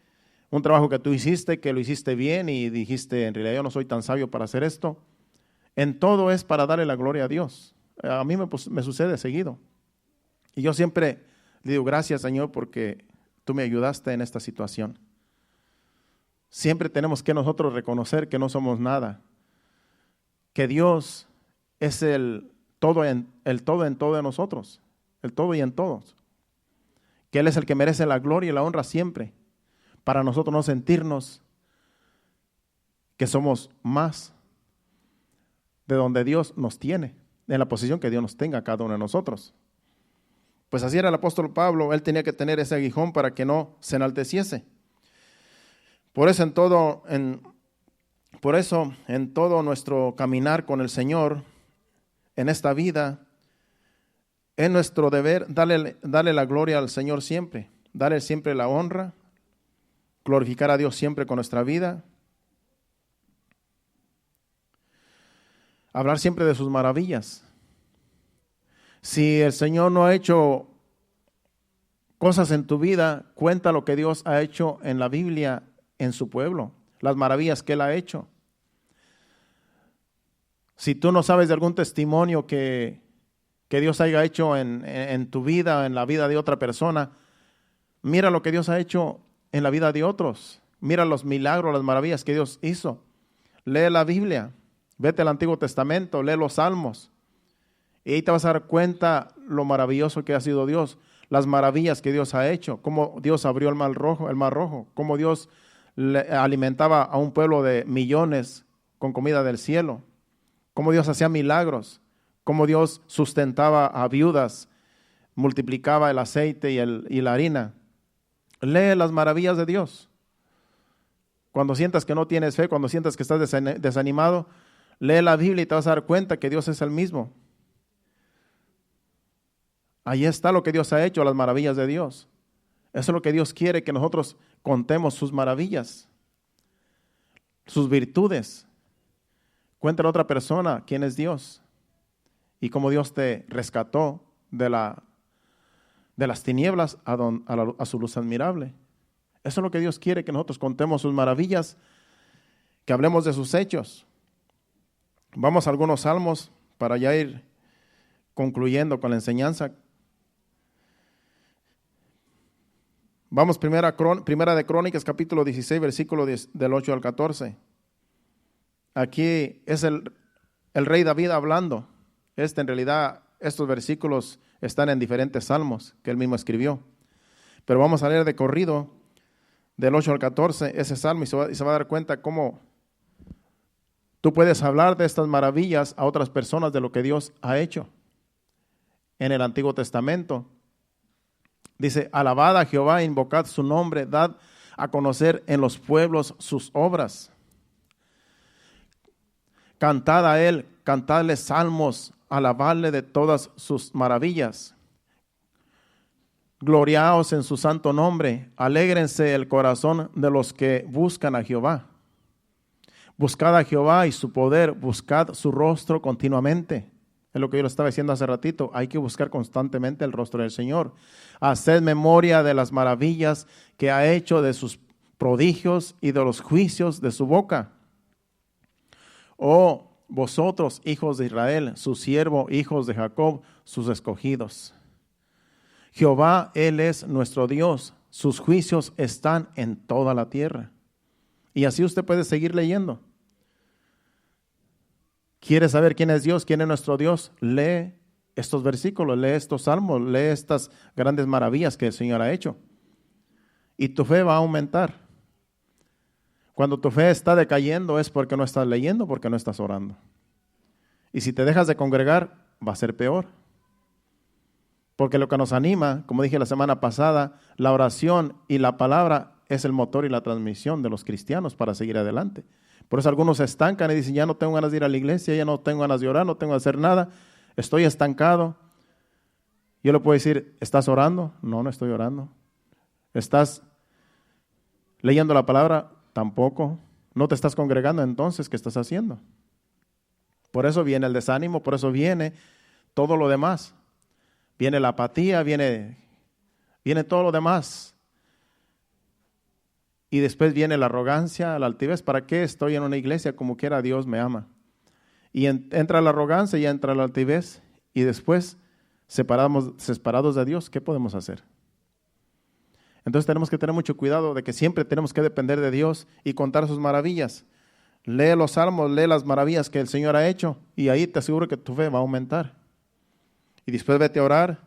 un trabajo que tú hiciste, que lo hiciste bien y dijiste: en realidad yo no soy tan sabio para hacer esto. En todo es para darle la gloria a Dios. A mí me sucede seguido. Y yo siempre le digo: gracias, Señor, porque tú me ayudaste en esta situación. Siempre tenemos que nosotros reconocer que no somos nada, que Dios es el todo en todo de nosotros, el todo y en todos, que Él es el que merece la gloria y la honra siempre, para nosotros no sentirnos que somos más de donde Dios nos tiene, en la posición que Dios nos tenga a cada uno de nosotros. Pues así era el apóstol Pablo. Él tenía que tener ese aguijón para que no se enalteciese. Por eso en todo nuestro caminar con el Señor en esta vida, es nuestro deber darle la gloria al Señor siempre, darle siempre la honra, glorificar a Dios siempre con nuestra vida, hablar siempre de sus maravillas. Si el Señor no ha hecho cosas en tu vida, cuenta lo que Dios ha hecho en la Biblia, en su pueblo, las maravillas que Él ha hecho. Si tú no sabes de algún testimonio que Dios haya hecho en tu vida, en la vida de otra persona, mira lo que Dios ha hecho en la vida de otros. Mira los milagros, las maravillas que Dios hizo. Lee la Biblia, vete al Antiguo Testamento, lee los Salmos. Y ahí te vas a dar cuenta lo maravilloso que ha sido Dios, las maravillas que Dios ha hecho, cómo Dios abrió el mar rojo, cómo Dios alimentaba a un pueblo de millones con comida del cielo, cómo Dios hacía milagros, cómo Dios sustentaba a viudas, multiplicaba el aceite y la harina. Lee las maravillas de Dios. Cuando sientas que no tienes fe, cuando sientas que estás desanimado, lee la Biblia y te vas a dar cuenta que Dios es el mismo. Ahí está lo que Dios ha hecho, las maravillas de Dios. Eso es lo que Dios quiere, que nosotros contemos sus maravillas, sus virtudes. Cuéntale a otra persona quién es Dios y cómo Dios te rescató de las tinieblas a su luz admirable. Eso es lo que Dios quiere, que nosotros contemos sus maravillas, que hablemos de sus hechos. Vamos a algunos salmos para ya ir concluyendo con la enseñanza. Vamos primera de Crónicas, capítulo 16, versículo del 8 al 14. Aquí es el rey David hablando. En realidad, estos versículos están en diferentes salmos que él mismo escribió. Pero vamos a leer de corrido, del 8 al 14, ese salmo, y se va a dar cuenta cómo tú puedes hablar de estas maravillas a otras personas de lo que Dios ha hecho. En el Antiguo Testamento dice: alabad a Jehová, invocad su nombre, dad a conocer en los pueblos sus obras. Cantad a él, cantadle salmos, alabadle de todas sus maravillas. Gloriaos en su santo nombre, alégrense el corazón de los que buscan a Jehová. Buscad a Jehová y su poder, buscad su rostro continuamente. Es lo que yo le estaba diciendo hace ratito, hay que buscar constantemente el rostro del Señor. Haced memoria de las maravillas que ha hecho, de sus prodigios y de los juicios de su boca. Oh, vosotros, hijos de Israel, su siervo, hijos de Jacob, sus escogidos. Jehová, Él es nuestro Dios, sus juicios están en toda la tierra. Y así usted puede seguir leyendo. ¿Quiere saber quién es Dios, quién es nuestro Dios? Lee estos versículos, lee estos salmos, lee estas grandes maravillas que el Señor ha hecho. Y tu fe va a aumentar. Cuando tu fe está decayendo es porque no estás leyendo, porque no estás orando. Y si te dejas de congregar, va a ser peor. Porque lo que nos anima, como dije la semana pasada, la oración y la palabra es el motor y la transmisión de los cristianos para seguir adelante. Por eso algunos se estancan y dicen: ya no tengo ganas de ir a la iglesia, ya no tengo ganas de orar, no tengo que hacer nada, estoy estancado. Yo le puedo decir: ¿estás orando? No, no estoy orando. ¿Estás leyendo la palabra? Tampoco. ¿No te estás congregando? Entonces, ¿qué estás haciendo? Por eso viene el desánimo, por eso viene todo lo demás. Viene la apatía, viene todo lo demás. Y después viene la arrogancia, la altivez. ¿Para qué estoy en una iglesia? Como quiera Dios me ama. Y entra la arrogancia y entra la altivez. Y después, separados de Dios, ¿qué podemos hacer? Entonces tenemos que tener mucho cuidado de que siempre tenemos que depender de Dios y contar sus maravillas. Lee los salmos, lee las maravillas que el Señor ha hecho y ahí te aseguro que tu fe va a aumentar. Y después vete a orar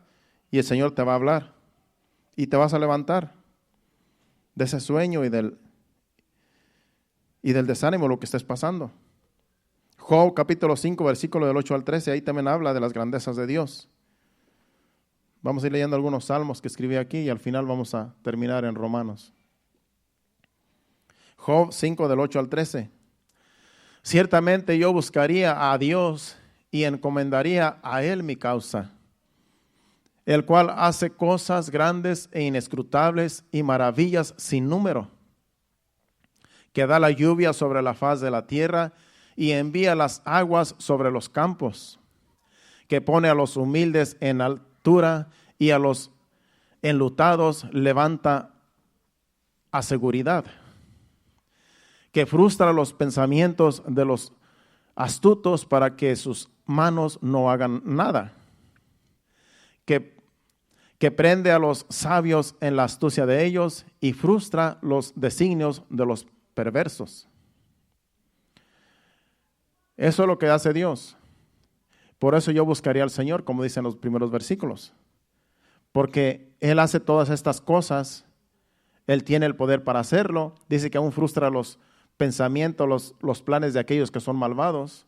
y el Señor te va a hablar y te vas a levantar de ese sueño y del desánimo, lo que estés pasando. Job capítulo 5, versículo del 8 al 13, ahí también habla de las grandezas de Dios. Vamos a ir leyendo algunos salmos que escribí aquí y al final vamos a terminar en Romanos. Job 5 del 8 al 13. Ciertamente yo buscaría a Dios y encomendaría a Él mi causa, el cual hace cosas grandes e inescrutables y maravillas sin número, que da la lluvia sobre la faz de la tierra y envía las aguas sobre los campos, que pone a los humildes en altura y a los enlutados levanta a seguridad, que frustra los pensamientos de los astutos para que sus manos no hagan nada, que prende a los sabios en la astucia de ellos y frustra los designios de los perversos. Eso es lo que hace Dios. Por eso yo buscaría al Señor, como dicen los primeros versículos, porque Él hace todas estas cosas, Él tiene el poder para hacerlo. Dice que aún frustra los pensamientos, los planes de aquellos que son malvados.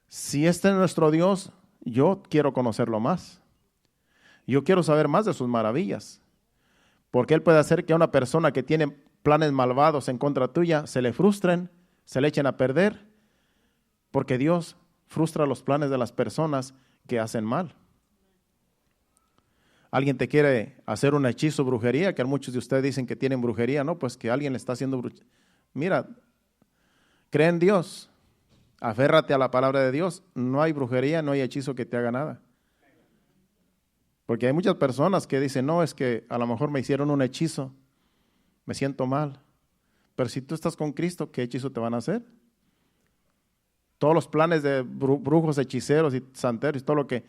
Si este es nuestro Dios, yo quiero conocerlo más. Yo quiero saber más de sus maravillas, porque Él puede hacer que a una persona que tiene planes malvados en contra tuya se le frustren, se le echen a perder, porque Dios frustra los planes de las personas que hacen mal. Alguien te quiere hacer un hechizo, brujería, que muchos de ustedes dicen que tienen brujería, no, pues que alguien le está haciendo brujería. Mira, cree en Dios, aférrate a la palabra de Dios, no hay brujería, no hay hechizo que te haga nada. Porque hay muchas personas que dicen: no, es que a lo mejor me hicieron un hechizo, me siento mal. Pero si tú estás con Cristo, ¿qué hechizo te van a hacer? Todos los planes de brujos, hechiceros y santeros, todo lo que,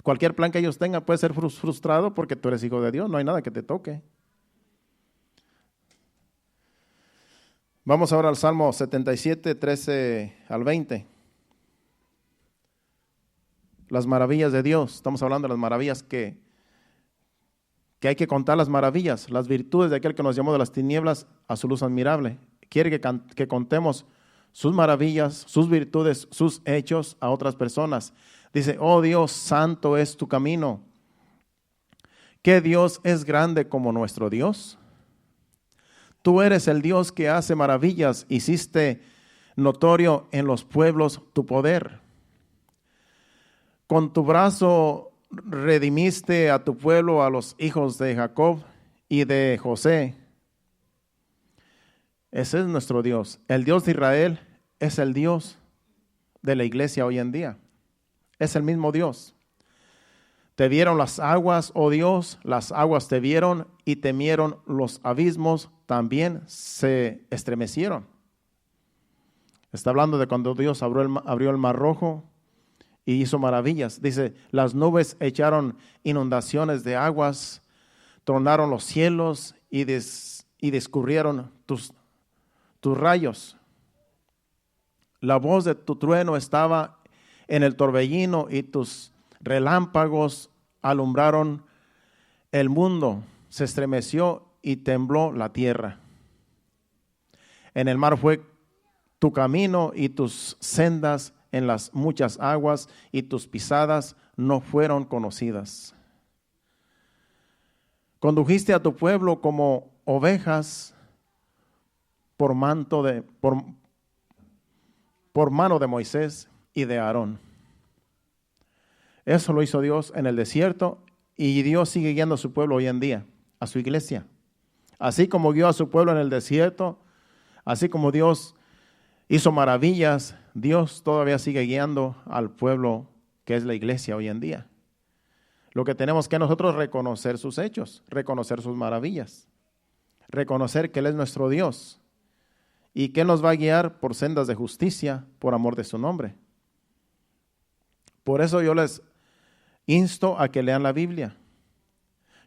cualquier plan que ellos tengan puede ser frustrado porque tú eres hijo de Dios, no hay nada que te toque. Vamos ahora al Salmo 77, 13 al 20. Las maravillas de Dios, estamos hablando de las maravillas que hay que contar, las maravillas, las virtudes de aquel que nos llamó de las tinieblas a su luz admirable. Quiere que contemos sus maravillas, sus virtudes, sus hechos a otras personas. Dice, oh Dios, santo es tu camino. ¿Qué Dios es grande como nuestro Dios? Tú eres el Dios que hace maravillas, hiciste notorio en los pueblos tu poder. Con tu brazo redimiste a tu pueblo, a los hijos de Jacob y de José. Ese es nuestro Dios. El Dios de Israel es el Dios de la iglesia hoy en día. Es el mismo Dios. Te vieron las aguas, oh Dios, las aguas te vieron y temieron los abismos, también se estremecieron. Está hablando de cuando Dios abrió el mar rojo y hizo maravillas. Dice, las nubes echaron inundaciones de aguas, tronaron los cielos y descubrieron tus rayos. La voz de tu trueno estaba en el torbellino y tus relámpagos alumbraron el mundo. Se estremeció y tembló la tierra. En el mar fue tu camino y tus sendas en las muchas aguas, y tus pisadas no fueron conocidas. Condujiste a tu pueblo como ovejas por mano de Moisés y de Aarón. Eso lo hizo Dios en el desierto, y Dios sigue guiando a su pueblo hoy en día, a su iglesia. Así como guió a su pueblo en el desierto, así como Dios hizo maravillas, Dios todavía sigue guiando al pueblo que es la iglesia hoy en día. Lo que tenemos que nosotros reconocer sus hechos, reconocer sus maravillas, reconocer que Él es nuestro Dios y que Él nos va a guiar por sendas de justicia por amor de su nombre. Por eso yo les insto a que lean la Biblia.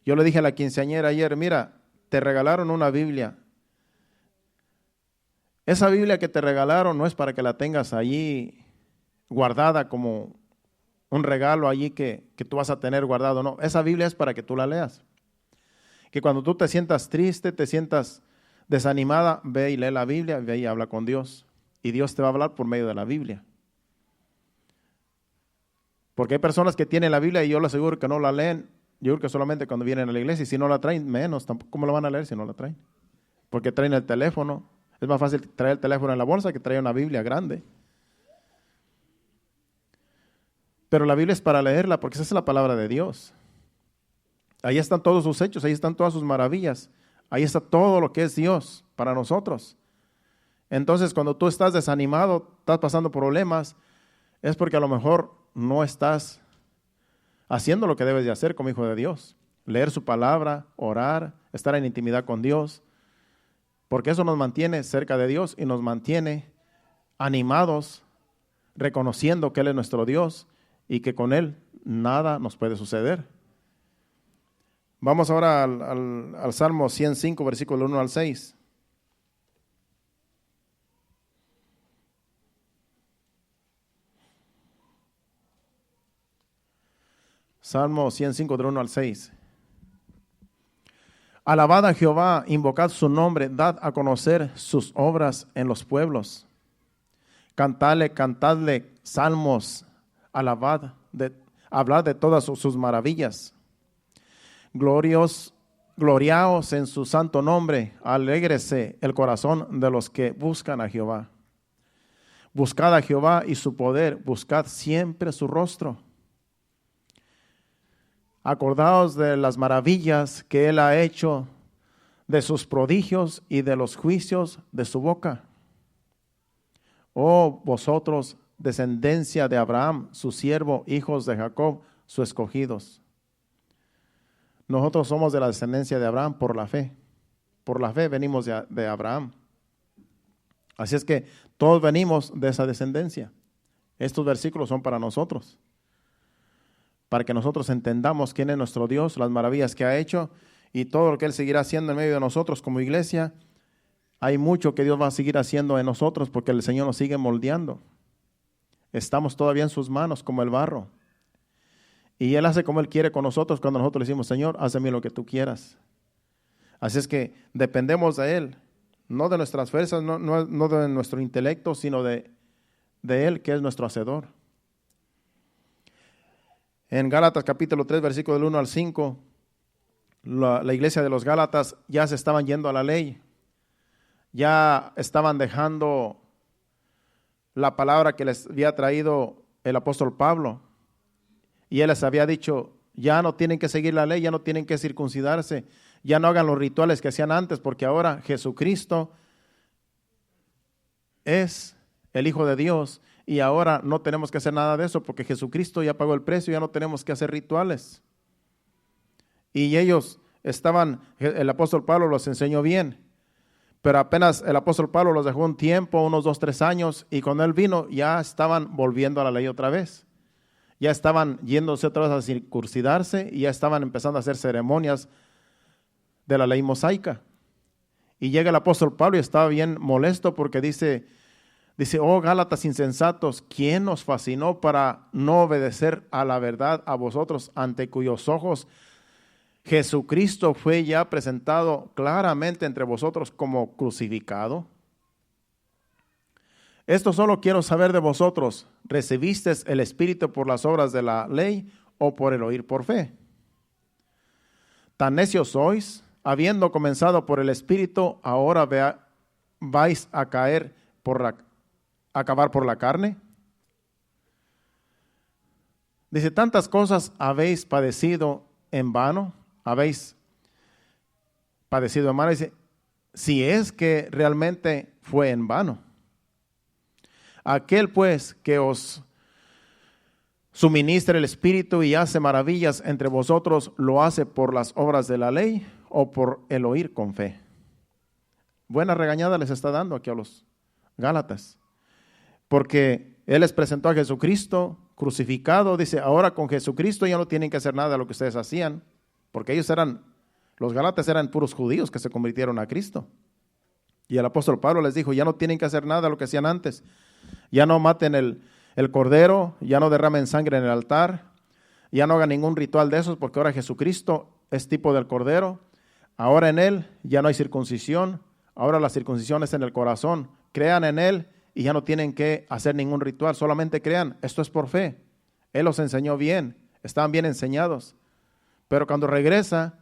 Yo le dije a la quinceañera ayer, mira, te regalaron una Biblia. Esa Biblia que te regalaron no es para que la tengas allí guardada como un regalo allí que tú vas a tener guardado. No, esa Biblia es para que tú la leas. Que cuando tú te sientas triste, te sientas desanimada, ve y lee la Biblia, ve y habla con Dios. Y Dios te va a hablar por medio de la Biblia. Porque hay personas que tienen la Biblia y yo les aseguro que no la leen. Yo creo que solamente cuando vienen a la iglesia, y si no la traen, menos. ¿Cómo la van a leer si no la traen? Porque traen el teléfono. Es más fácil traer el teléfono en la bolsa que traer una Biblia grande. Pero la Biblia es para leerla porque esa es la palabra de Dios. Ahí están todos sus hechos, ahí están todas sus maravillas. Ahí está todo lo que es Dios para nosotros. Entonces, cuando tú estás desanimado, estás pasando problemas, es porque a lo mejor no estás haciendo lo que debes de hacer como hijo de Dios. Leer su palabra, orar, estar en intimidad con Dios. Porque eso nos mantiene cerca de Dios y nos mantiene animados, reconociendo que Él es nuestro Dios y que con Él nada nos puede suceder. Vamos ahora al Salmo 105, versículo 1 al 6. Salmo 105, del 1 al 6. Alabad a Jehová, invocad su nombre, dad a conocer sus obras en los pueblos. Cantadle salmos, hablad de todas sus maravillas. Gloriaos en su santo nombre, alégrese el corazón de los que buscan a Jehová. Buscad a Jehová y su poder, buscad siempre su rostro. Acordaos de las maravillas que Él ha hecho, de sus prodigios y de los juicios de su boca. Oh vosotros, descendencia de Abraham, su siervo, hijos de Jacob, sus escogidos. Nosotros somos de la descendencia de Abraham por la fe. Por la fe venimos de Abraham. Así es que todos venimos de esa descendencia. Estos versículos son para nosotros, para que nosotros entendamos quién es nuestro Dios, las maravillas que ha hecho y todo lo que Él seguirá haciendo en medio de nosotros como iglesia. Hay mucho que Dios va a seguir haciendo en nosotros porque el Señor nos sigue moldeando. Estamos todavía en sus manos como el barro. Y Él hace como Él quiere con nosotros cuando nosotros le decimos, Señor, haz de mí lo que tú quieras. Así es que dependemos de Él, no de nuestras fuerzas, no de nuestro intelecto, sino de Él, que es nuestro hacedor. En Gálatas capítulo 3, versículo del 1 al 5, la iglesia de los Gálatas ya se estaban yendo a la ley. Ya estaban dejando la palabra que les había traído el apóstol Pablo. Y él les había dicho, ya no tienen que seguir la ley, ya no tienen que circuncidarse, ya no hagan los rituales que hacían antes, porque ahora Jesucristo es el Hijo de Dios y ahora no tenemos que hacer nada de eso, porque Jesucristo ya pagó el precio, ya no tenemos que hacer rituales. Y ellos el apóstol Pablo los enseñó bien, pero apenas el apóstol Pablo los dejó un tiempo, unos 2, 3 años, y cuando él vino ya estaban volviendo a la ley otra vez. Ya estaban yéndose otra vez a circuncidarse y ya estaban empezando a hacer ceremonias de la ley mosaica. Y llega el apóstol Pablo y estaba bien molesto porque dice, oh Gálatas insensatos, ¿quién nos fascinó para no obedecer a la verdad a vosotros, ante cuyos ojos Jesucristo fue ya presentado claramente entre vosotros como crucificado? Esto solo quiero saber de vosotros, ¿recibisteis el Espíritu por las obras de la ley o por el oír por fe? ¿Tan necios sois? Habiendo comenzado por el Espíritu, ahora vais a acabar por la carne. Dice, tantas cosas habéis padecido en vano, dice, si es que realmente fue en vano. Aquel pues que os suministra el Espíritu y hace maravillas entre vosotros, ¿lo hace por las obras de la ley o por el oír con fe? Buena regañada les está dando aquí a los Gálatas, porque Él les presentó a Jesucristo crucificado. Dice, ahora con Jesucristo ya no tienen que hacer nada de lo que ustedes hacían, porque los Gálatas eran puros judíos que se convirtieron a Cristo. Y el apóstol Pablo les dijo, ya no tienen que hacer nada de lo que hacían antes. Ya no maten el cordero, ya no derramen sangre en el altar, ya no hagan ningún ritual de esos, porque ahora Jesucristo es tipo del cordero. Ahora en Él ya no hay circuncisión, ahora la circuncisión es en el corazón. Crean en Él y ya no tienen que hacer ningún ritual, solamente crean. Esto es por fe. Él los enseñó bien, estaban bien enseñados. Pero cuando regresa,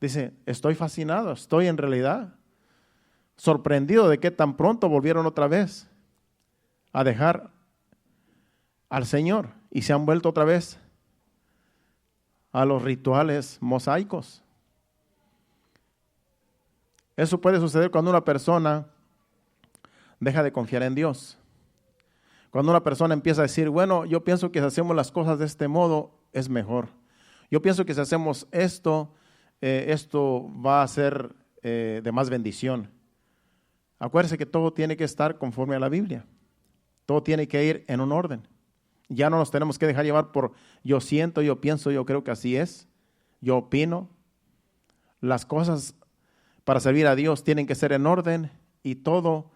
dice, estoy fascinado, estoy en realidad sorprendido de que tan pronto volvieron otra vez a dejar al Señor y se han vuelto otra vez a los rituales mosaicos. Eso puede suceder cuando una persona deja de confiar en Dios. Cuando una persona empieza a decir, bueno, yo pienso que si hacemos las cosas de este modo es mejor. Yo pienso que si hacemos esto, esto va a ser de más bendición. Acuérdese que todo tiene que estar conforme a la Biblia. Todo tiene que ir en un orden. Ya no nos tenemos que dejar llevar por yo siento, yo pienso, yo creo que así es, yo opino. Las cosas para servir a Dios tienen que ser en orden y todo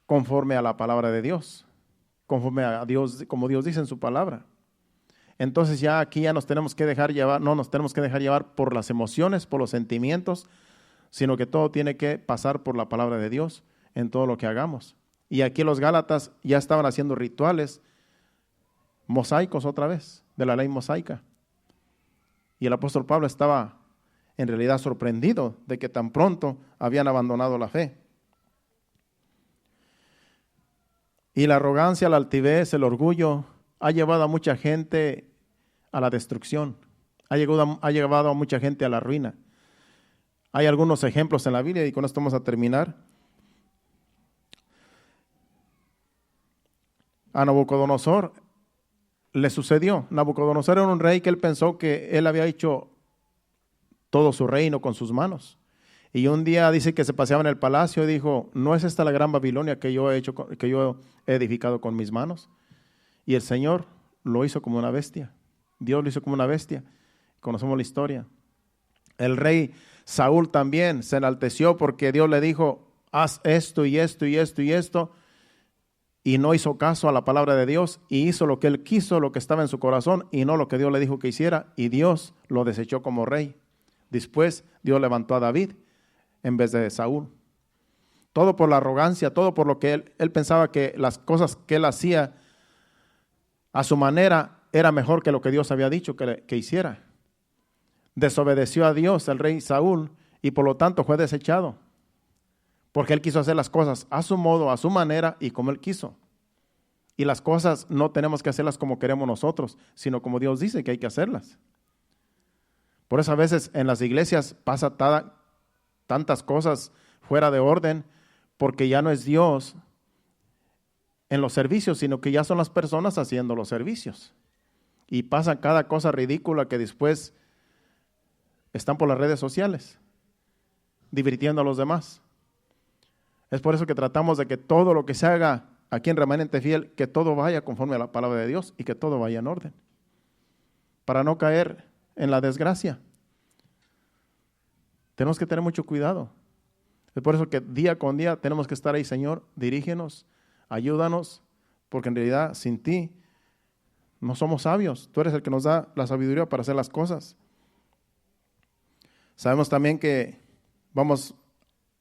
conforme a la palabra de Dios, conforme a Dios, como Dios dice en su palabra. Entonces ya aquí ya nos tenemos que dejar llevar, no nos tenemos que dejar llevar por las emociones, por los sentimientos, sino que todo tiene que pasar por la palabra de Dios en todo lo que hagamos. Y aquí los Gálatas ya estaban haciendo rituales mosaicos otra vez, de la ley mosaica. Y el apóstol Pablo estaba en realidad sorprendido de que tan pronto habían abandonado la fe. Y la arrogancia, la altivez, el orgullo ha llevado a mucha gente a la destrucción, ha llevado a mucha gente a la ruina. Hay algunos ejemplos en la Biblia y con esto vamos a terminar. A Nabucodonosor le sucedió. Nabucodonosor era un rey que él pensó que él había hecho todo su reino con sus manos. Y un día dice que se paseaba en el palacio y dijo, ¿no es esta la gran Babilonia que yo he edificado con mis manos? Y el Señor lo hizo como una bestia. Dios lo hizo como una bestia. Conocemos la historia. El rey Saúl también se enalteció porque Dios le dijo, haz esto y esto y esto y esto. Y no hizo caso a la palabra de Dios y hizo lo que él quiso, lo que estaba en su corazón y no lo que Dios le dijo que hiciera. Y Dios lo desechó como rey. Después Dios levantó a David en vez de Saúl. Todo por la arrogancia, todo por lo que él pensaba que las cosas que él hacía a su manera era mejor que lo que Dios había dicho que hiciera. Desobedeció a Dios el rey Saúl y por lo tanto fue desechado. Porque él quiso hacer las cosas a su modo, a su manera y como él quiso. Y las cosas no tenemos que hacerlas como queremos nosotros, sino como Dios dice que hay que hacerlas. Por eso a veces en las iglesias pasa tantas cosas fuera de orden, porque ya no es Dios en los servicios, sino que ya son las personas haciendo los servicios. Y pasa cada cosa ridícula que después están por las redes sociales, divirtiendo a los demás. Es por eso que tratamos de que todo lo que se haga aquí en Remanente Fiel, que todo vaya conforme a la palabra de Dios y que todo vaya en orden, para no caer en la desgracia. Tenemos que tener mucho cuidado. Es por eso que día con día tenemos que estar ahí, Señor, dirígenos, ayúdanos, porque en realidad sin ti no somos sabios. Tú eres el que nos da la sabiduría para hacer las cosas. Sabemos también que vamos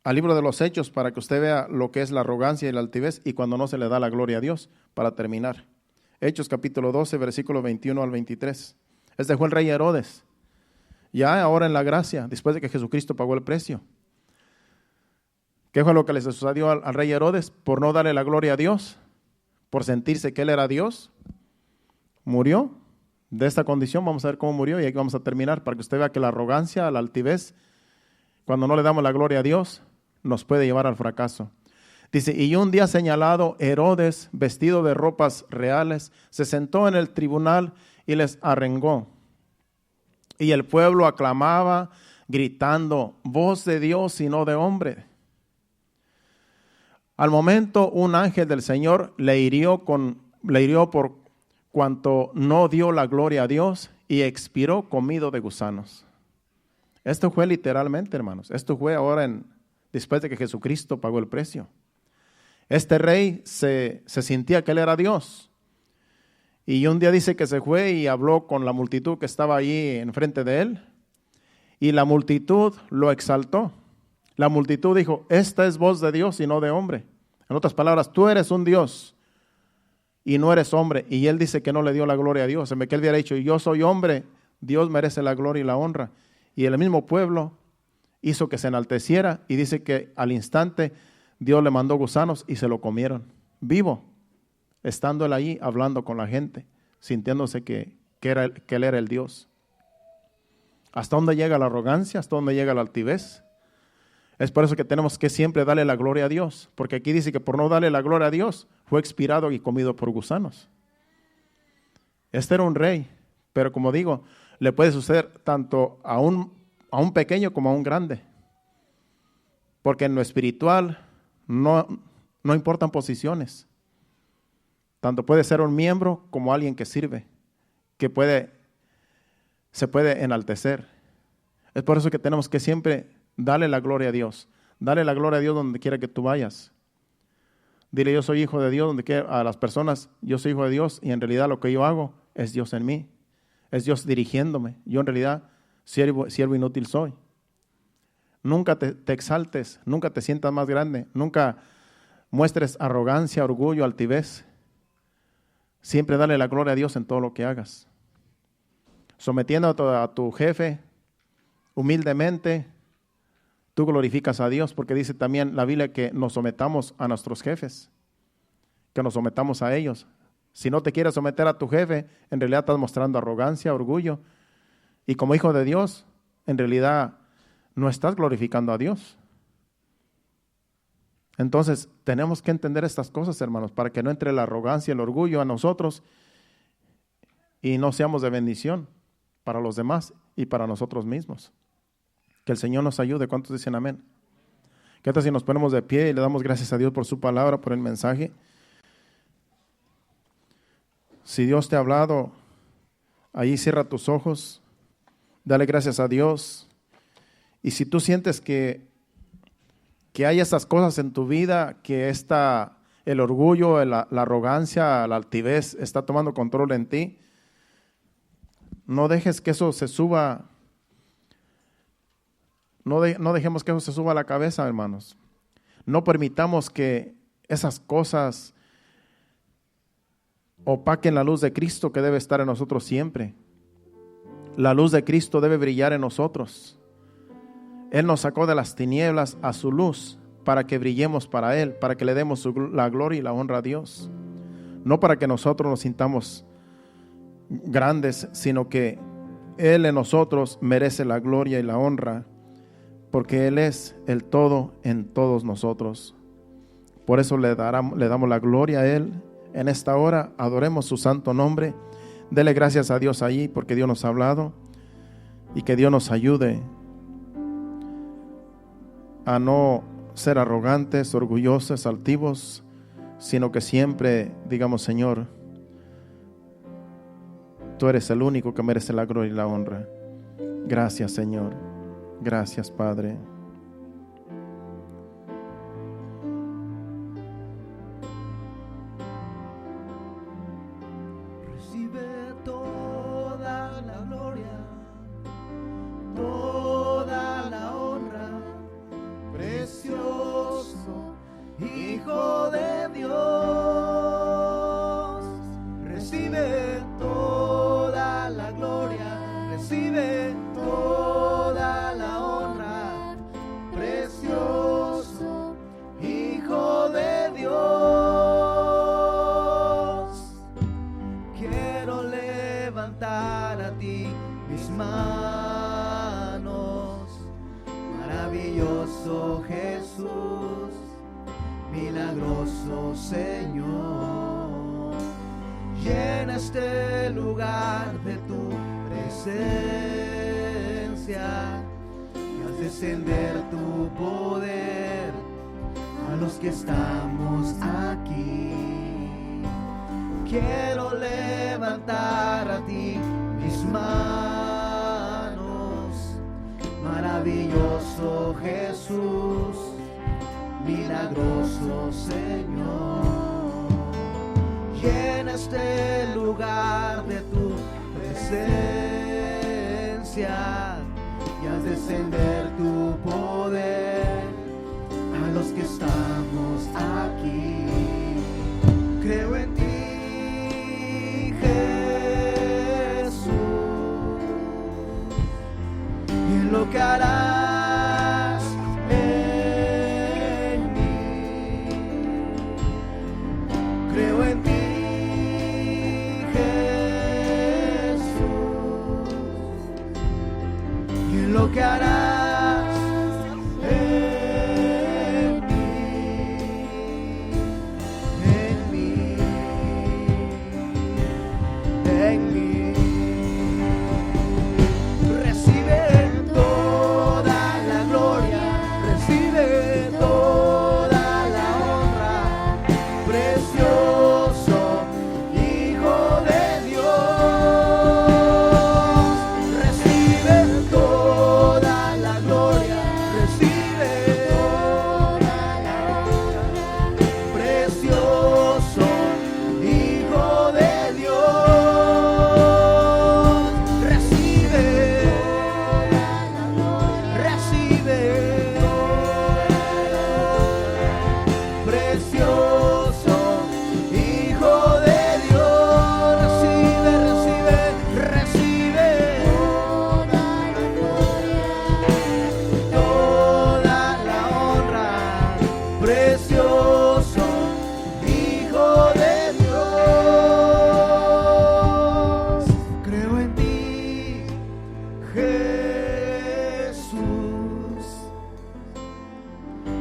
al libro de los Hechos para que usted vea lo que es la arrogancia y la altivez y cuando no se le da la gloria a Dios, para terminar. Hechos capítulo 12, versículo 21 al 23. Este fue el rey Herodes, ya ahora en la gracia, después de que Jesucristo pagó el precio. ¿Qué fue lo que le sucedió al rey Herodes? Por no darle la gloria a Dios, por sentirse que él era Dios, murió de esta condición. Vamos a ver cómo murió y aquí vamos a terminar para que usted vea que la arrogancia, la altivez, cuando no le damos la gloria a Dios, nos puede llevar al fracaso. Dice, y un día señalado, Herodes, vestido de ropas reales, se sentó en el tribunal y les arengó. Y el pueblo aclamaba, gritando, voz de Dios y no de hombre. Al momento, un ángel del Señor le hirió por cuanto no dio la gloria a Dios y expiró comido de gusanos. Esto fue literalmente, hermanos. Esto fue ahora después de que Jesucristo pagó el precio. Este rey se sentía que él era Dios. Y un día dice que se fue y habló con la multitud que estaba allí enfrente de él. Y la multitud lo exaltó. La multitud dijo, esta es voz de Dios y no de hombre. En otras palabras, tú eres un Dios y no eres hombre. Y él dice que no le dio la gloria a Dios. En vez que él hubiera dicho, yo soy hombre, Dios merece la gloria y la honra. Y el mismo pueblo hizo que se enalteciera y dice que al instante Dios le mandó gusanos y se lo comieron, vivo, estando él allí hablando con la gente, sintiéndose que él era el Dios. ¿Hasta dónde llega la arrogancia? ¿Hasta dónde llega la altivez? Es por eso que tenemos que siempre darle la gloria a Dios, porque aquí dice que por no darle la gloria a Dios fue expirado y comido por gusanos. Este era un rey, pero como digo, le puede suceder tanto a un pequeño como a un grande. Porque en lo espiritual no importan posiciones. Tanto puede ser un miembro como alguien que sirve, que se puede enaltecer. Es por eso que tenemos que siempre darle la gloria a Dios. Dale la gloria a Dios donde quiera que tú vayas. Dile, yo soy hijo de Dios, donde quiera a las personas, yo soy hijo de Dios y en realidad lo que yo hago es Dios en mí. Es Dios dirigiéndome. Yo en realidad siervo inútil soy. Nunca te exaltes, nunca te sientas más grande, nunca muestres arrogancia, orgullo, altivez. Siempre dale la gloria a Dios en todo lo que hagas. Sometiendo a tu jefe humildemente, tú glorificas a Dios, porque dice también la Biblia que nos sometamos a nuestros jefes, que nos sometamos a ellos. Si no te quieres someter a tu jefe, en realidad estás mostrando arrogancia, orgullo. Y como hijo de Dios, en realidad no estás glorificando a Dios. Entonces, tenemos que entender estas cosas, hermanos, para que no entre la arrogancia y el orgullo a nosotros y no seamos de bendición para los demás y para nosotros mismos. Que el Señor nos ayude. ¿Cuántos dicen amén? ¿Qué tal si nos ponemos de pie y le damos gracias a Dios por su palabra, por el mensaje? Si Dios te ha hablado, ahí cierra tus ojos, dale gracias a Dios. Y si tú sientes que hay esas cosas en tu vida, que el orgullo, la arrogancia, la altivez está tomando control en ti, no dejes que eso se suba. No dejemos que eso se suba a la cabeza, hermanos. No permitamos que esas cosas opaquen la luz de Cristo que debe estar en nosotros siempre. La luz de Cristo debe brillar en nosotros. Él nos sacó de las tinieblas a su luz para que brillemos para Él, para que le demos la gloria y la honra a Dios. No para que nosotros nos sintamos grandes, sino que Él en nosotros merece la gloria y la honra, porque Él es el todo en todos nosotros. Por eso le damos la gloria a Él. En esta hora adoremos su santo nombre. Dele gracias a Dios allí, porque Dios nos ha hablado, y que Dios nos ayude a no ser arrogantes, orgullosos, altivos, sino que siempre digamos: Señor, tú eres el único que merece la gloria y la honra. Gracias, Señor. Gracias, Padre. Recibe toda la gloria, toda la honra, precioso Hijo de Dios. Recibe toda la gloria, recibe toda la honra, precioso Hijo de Dios. Quiero levantar a ti mis manos, maravilloso Jesús, milagroso Señor. Llena este lugar de tu presencia y haz descender tu poder a los que estamos aquí. Quiero levantar a ti mis manos, maravilloso Jesús, milagroso Señor. Llena este lugar de tu presencia y haz descender tu poder a los que estamos aquí. Creo en ti, Jesús, y en lo que harás en mí. Creo en ti, lo que harás en mí, en mí. Recibe toda la gloria, recibe toda la honra, precioso Hijo de Dios. Recibe toda la gloria, recibe toda la honra, precioso Hijo de Dios. Recibe precioso Hijo de Dios. Recibe toda la honra, precioso Hijo de Dios. Creo en ti, Jesús,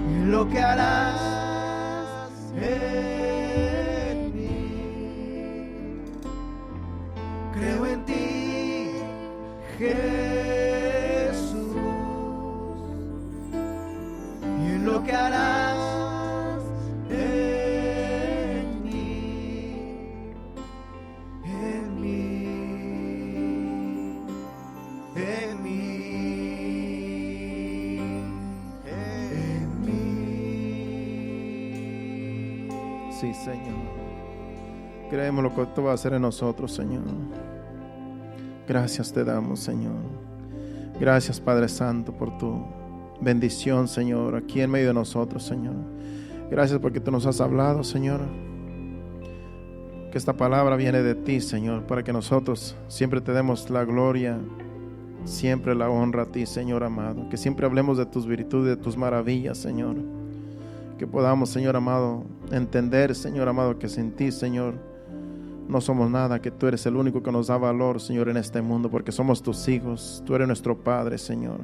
y en lo que harás en mí. Creo en ti, Jesús, y en lo que harás en mí, sí, Señor. Creemos lo que tú vas a hacer en nosotros, Señor. Gracias te damos, Señor. Gracias, Padre Santo, por tu bendición, Señor, aquí en medio de nosotros, Señor. Gracias porque tú nos has hablado, Señor. Que esta palabra viene de ti, Señor, para que nosotros siempre te demos la gloria, siempre la honra a ti, Señor amado. Que siempre hablemos de tus virtudes, de tus maravillas, Señor. Que podamos, Señor amado, entender, Señor amado, que sin ti, Señor, no somos nada, que tú eres el único que nos da valor, Señor, en este mundo, porque somos tus hijos. Tú eres nuestro Padre, Señor.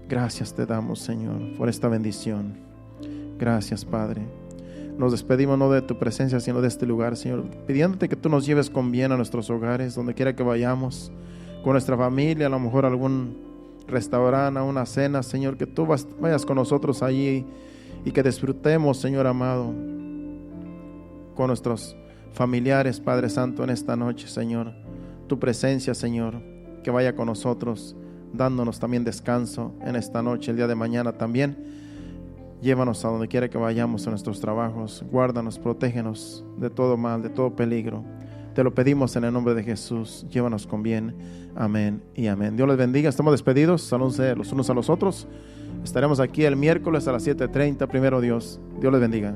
Gracias te damos, Señor, por esta bendición. Gracias, Padre. Nos despedimos no de tu presencia, sino de este lugar, Señor, pidiéndote que tú nos lleves con bien a nuestros hogares, donde quiera que vayamos, con nuestra familia, a lo mejor a algún restaurante, a una cena, Señor, que tú vayas con nosotros allí y que disfrutemos, Señor amado, con nuestros familiares, Padre Santo, en esta noche, Señor. Tu presencia, Señor, que vaya con nosotros, dándonos también descanso en esta noche, el día de mañana también. Llévanos a donde quiera que vayamos en nuestros trabajos. Guárdanos, protégenos de todo mal, de todo peligro. Te lo pedimos en el nombre de Jesús. Llévanos con bien. Amén y amén. Dios les bendiga. Estamos despedidos. Salúdense los unos a los otros. Estaremos aquí el miércoles a las 7:30. Primero Dios. Dios les bendiga.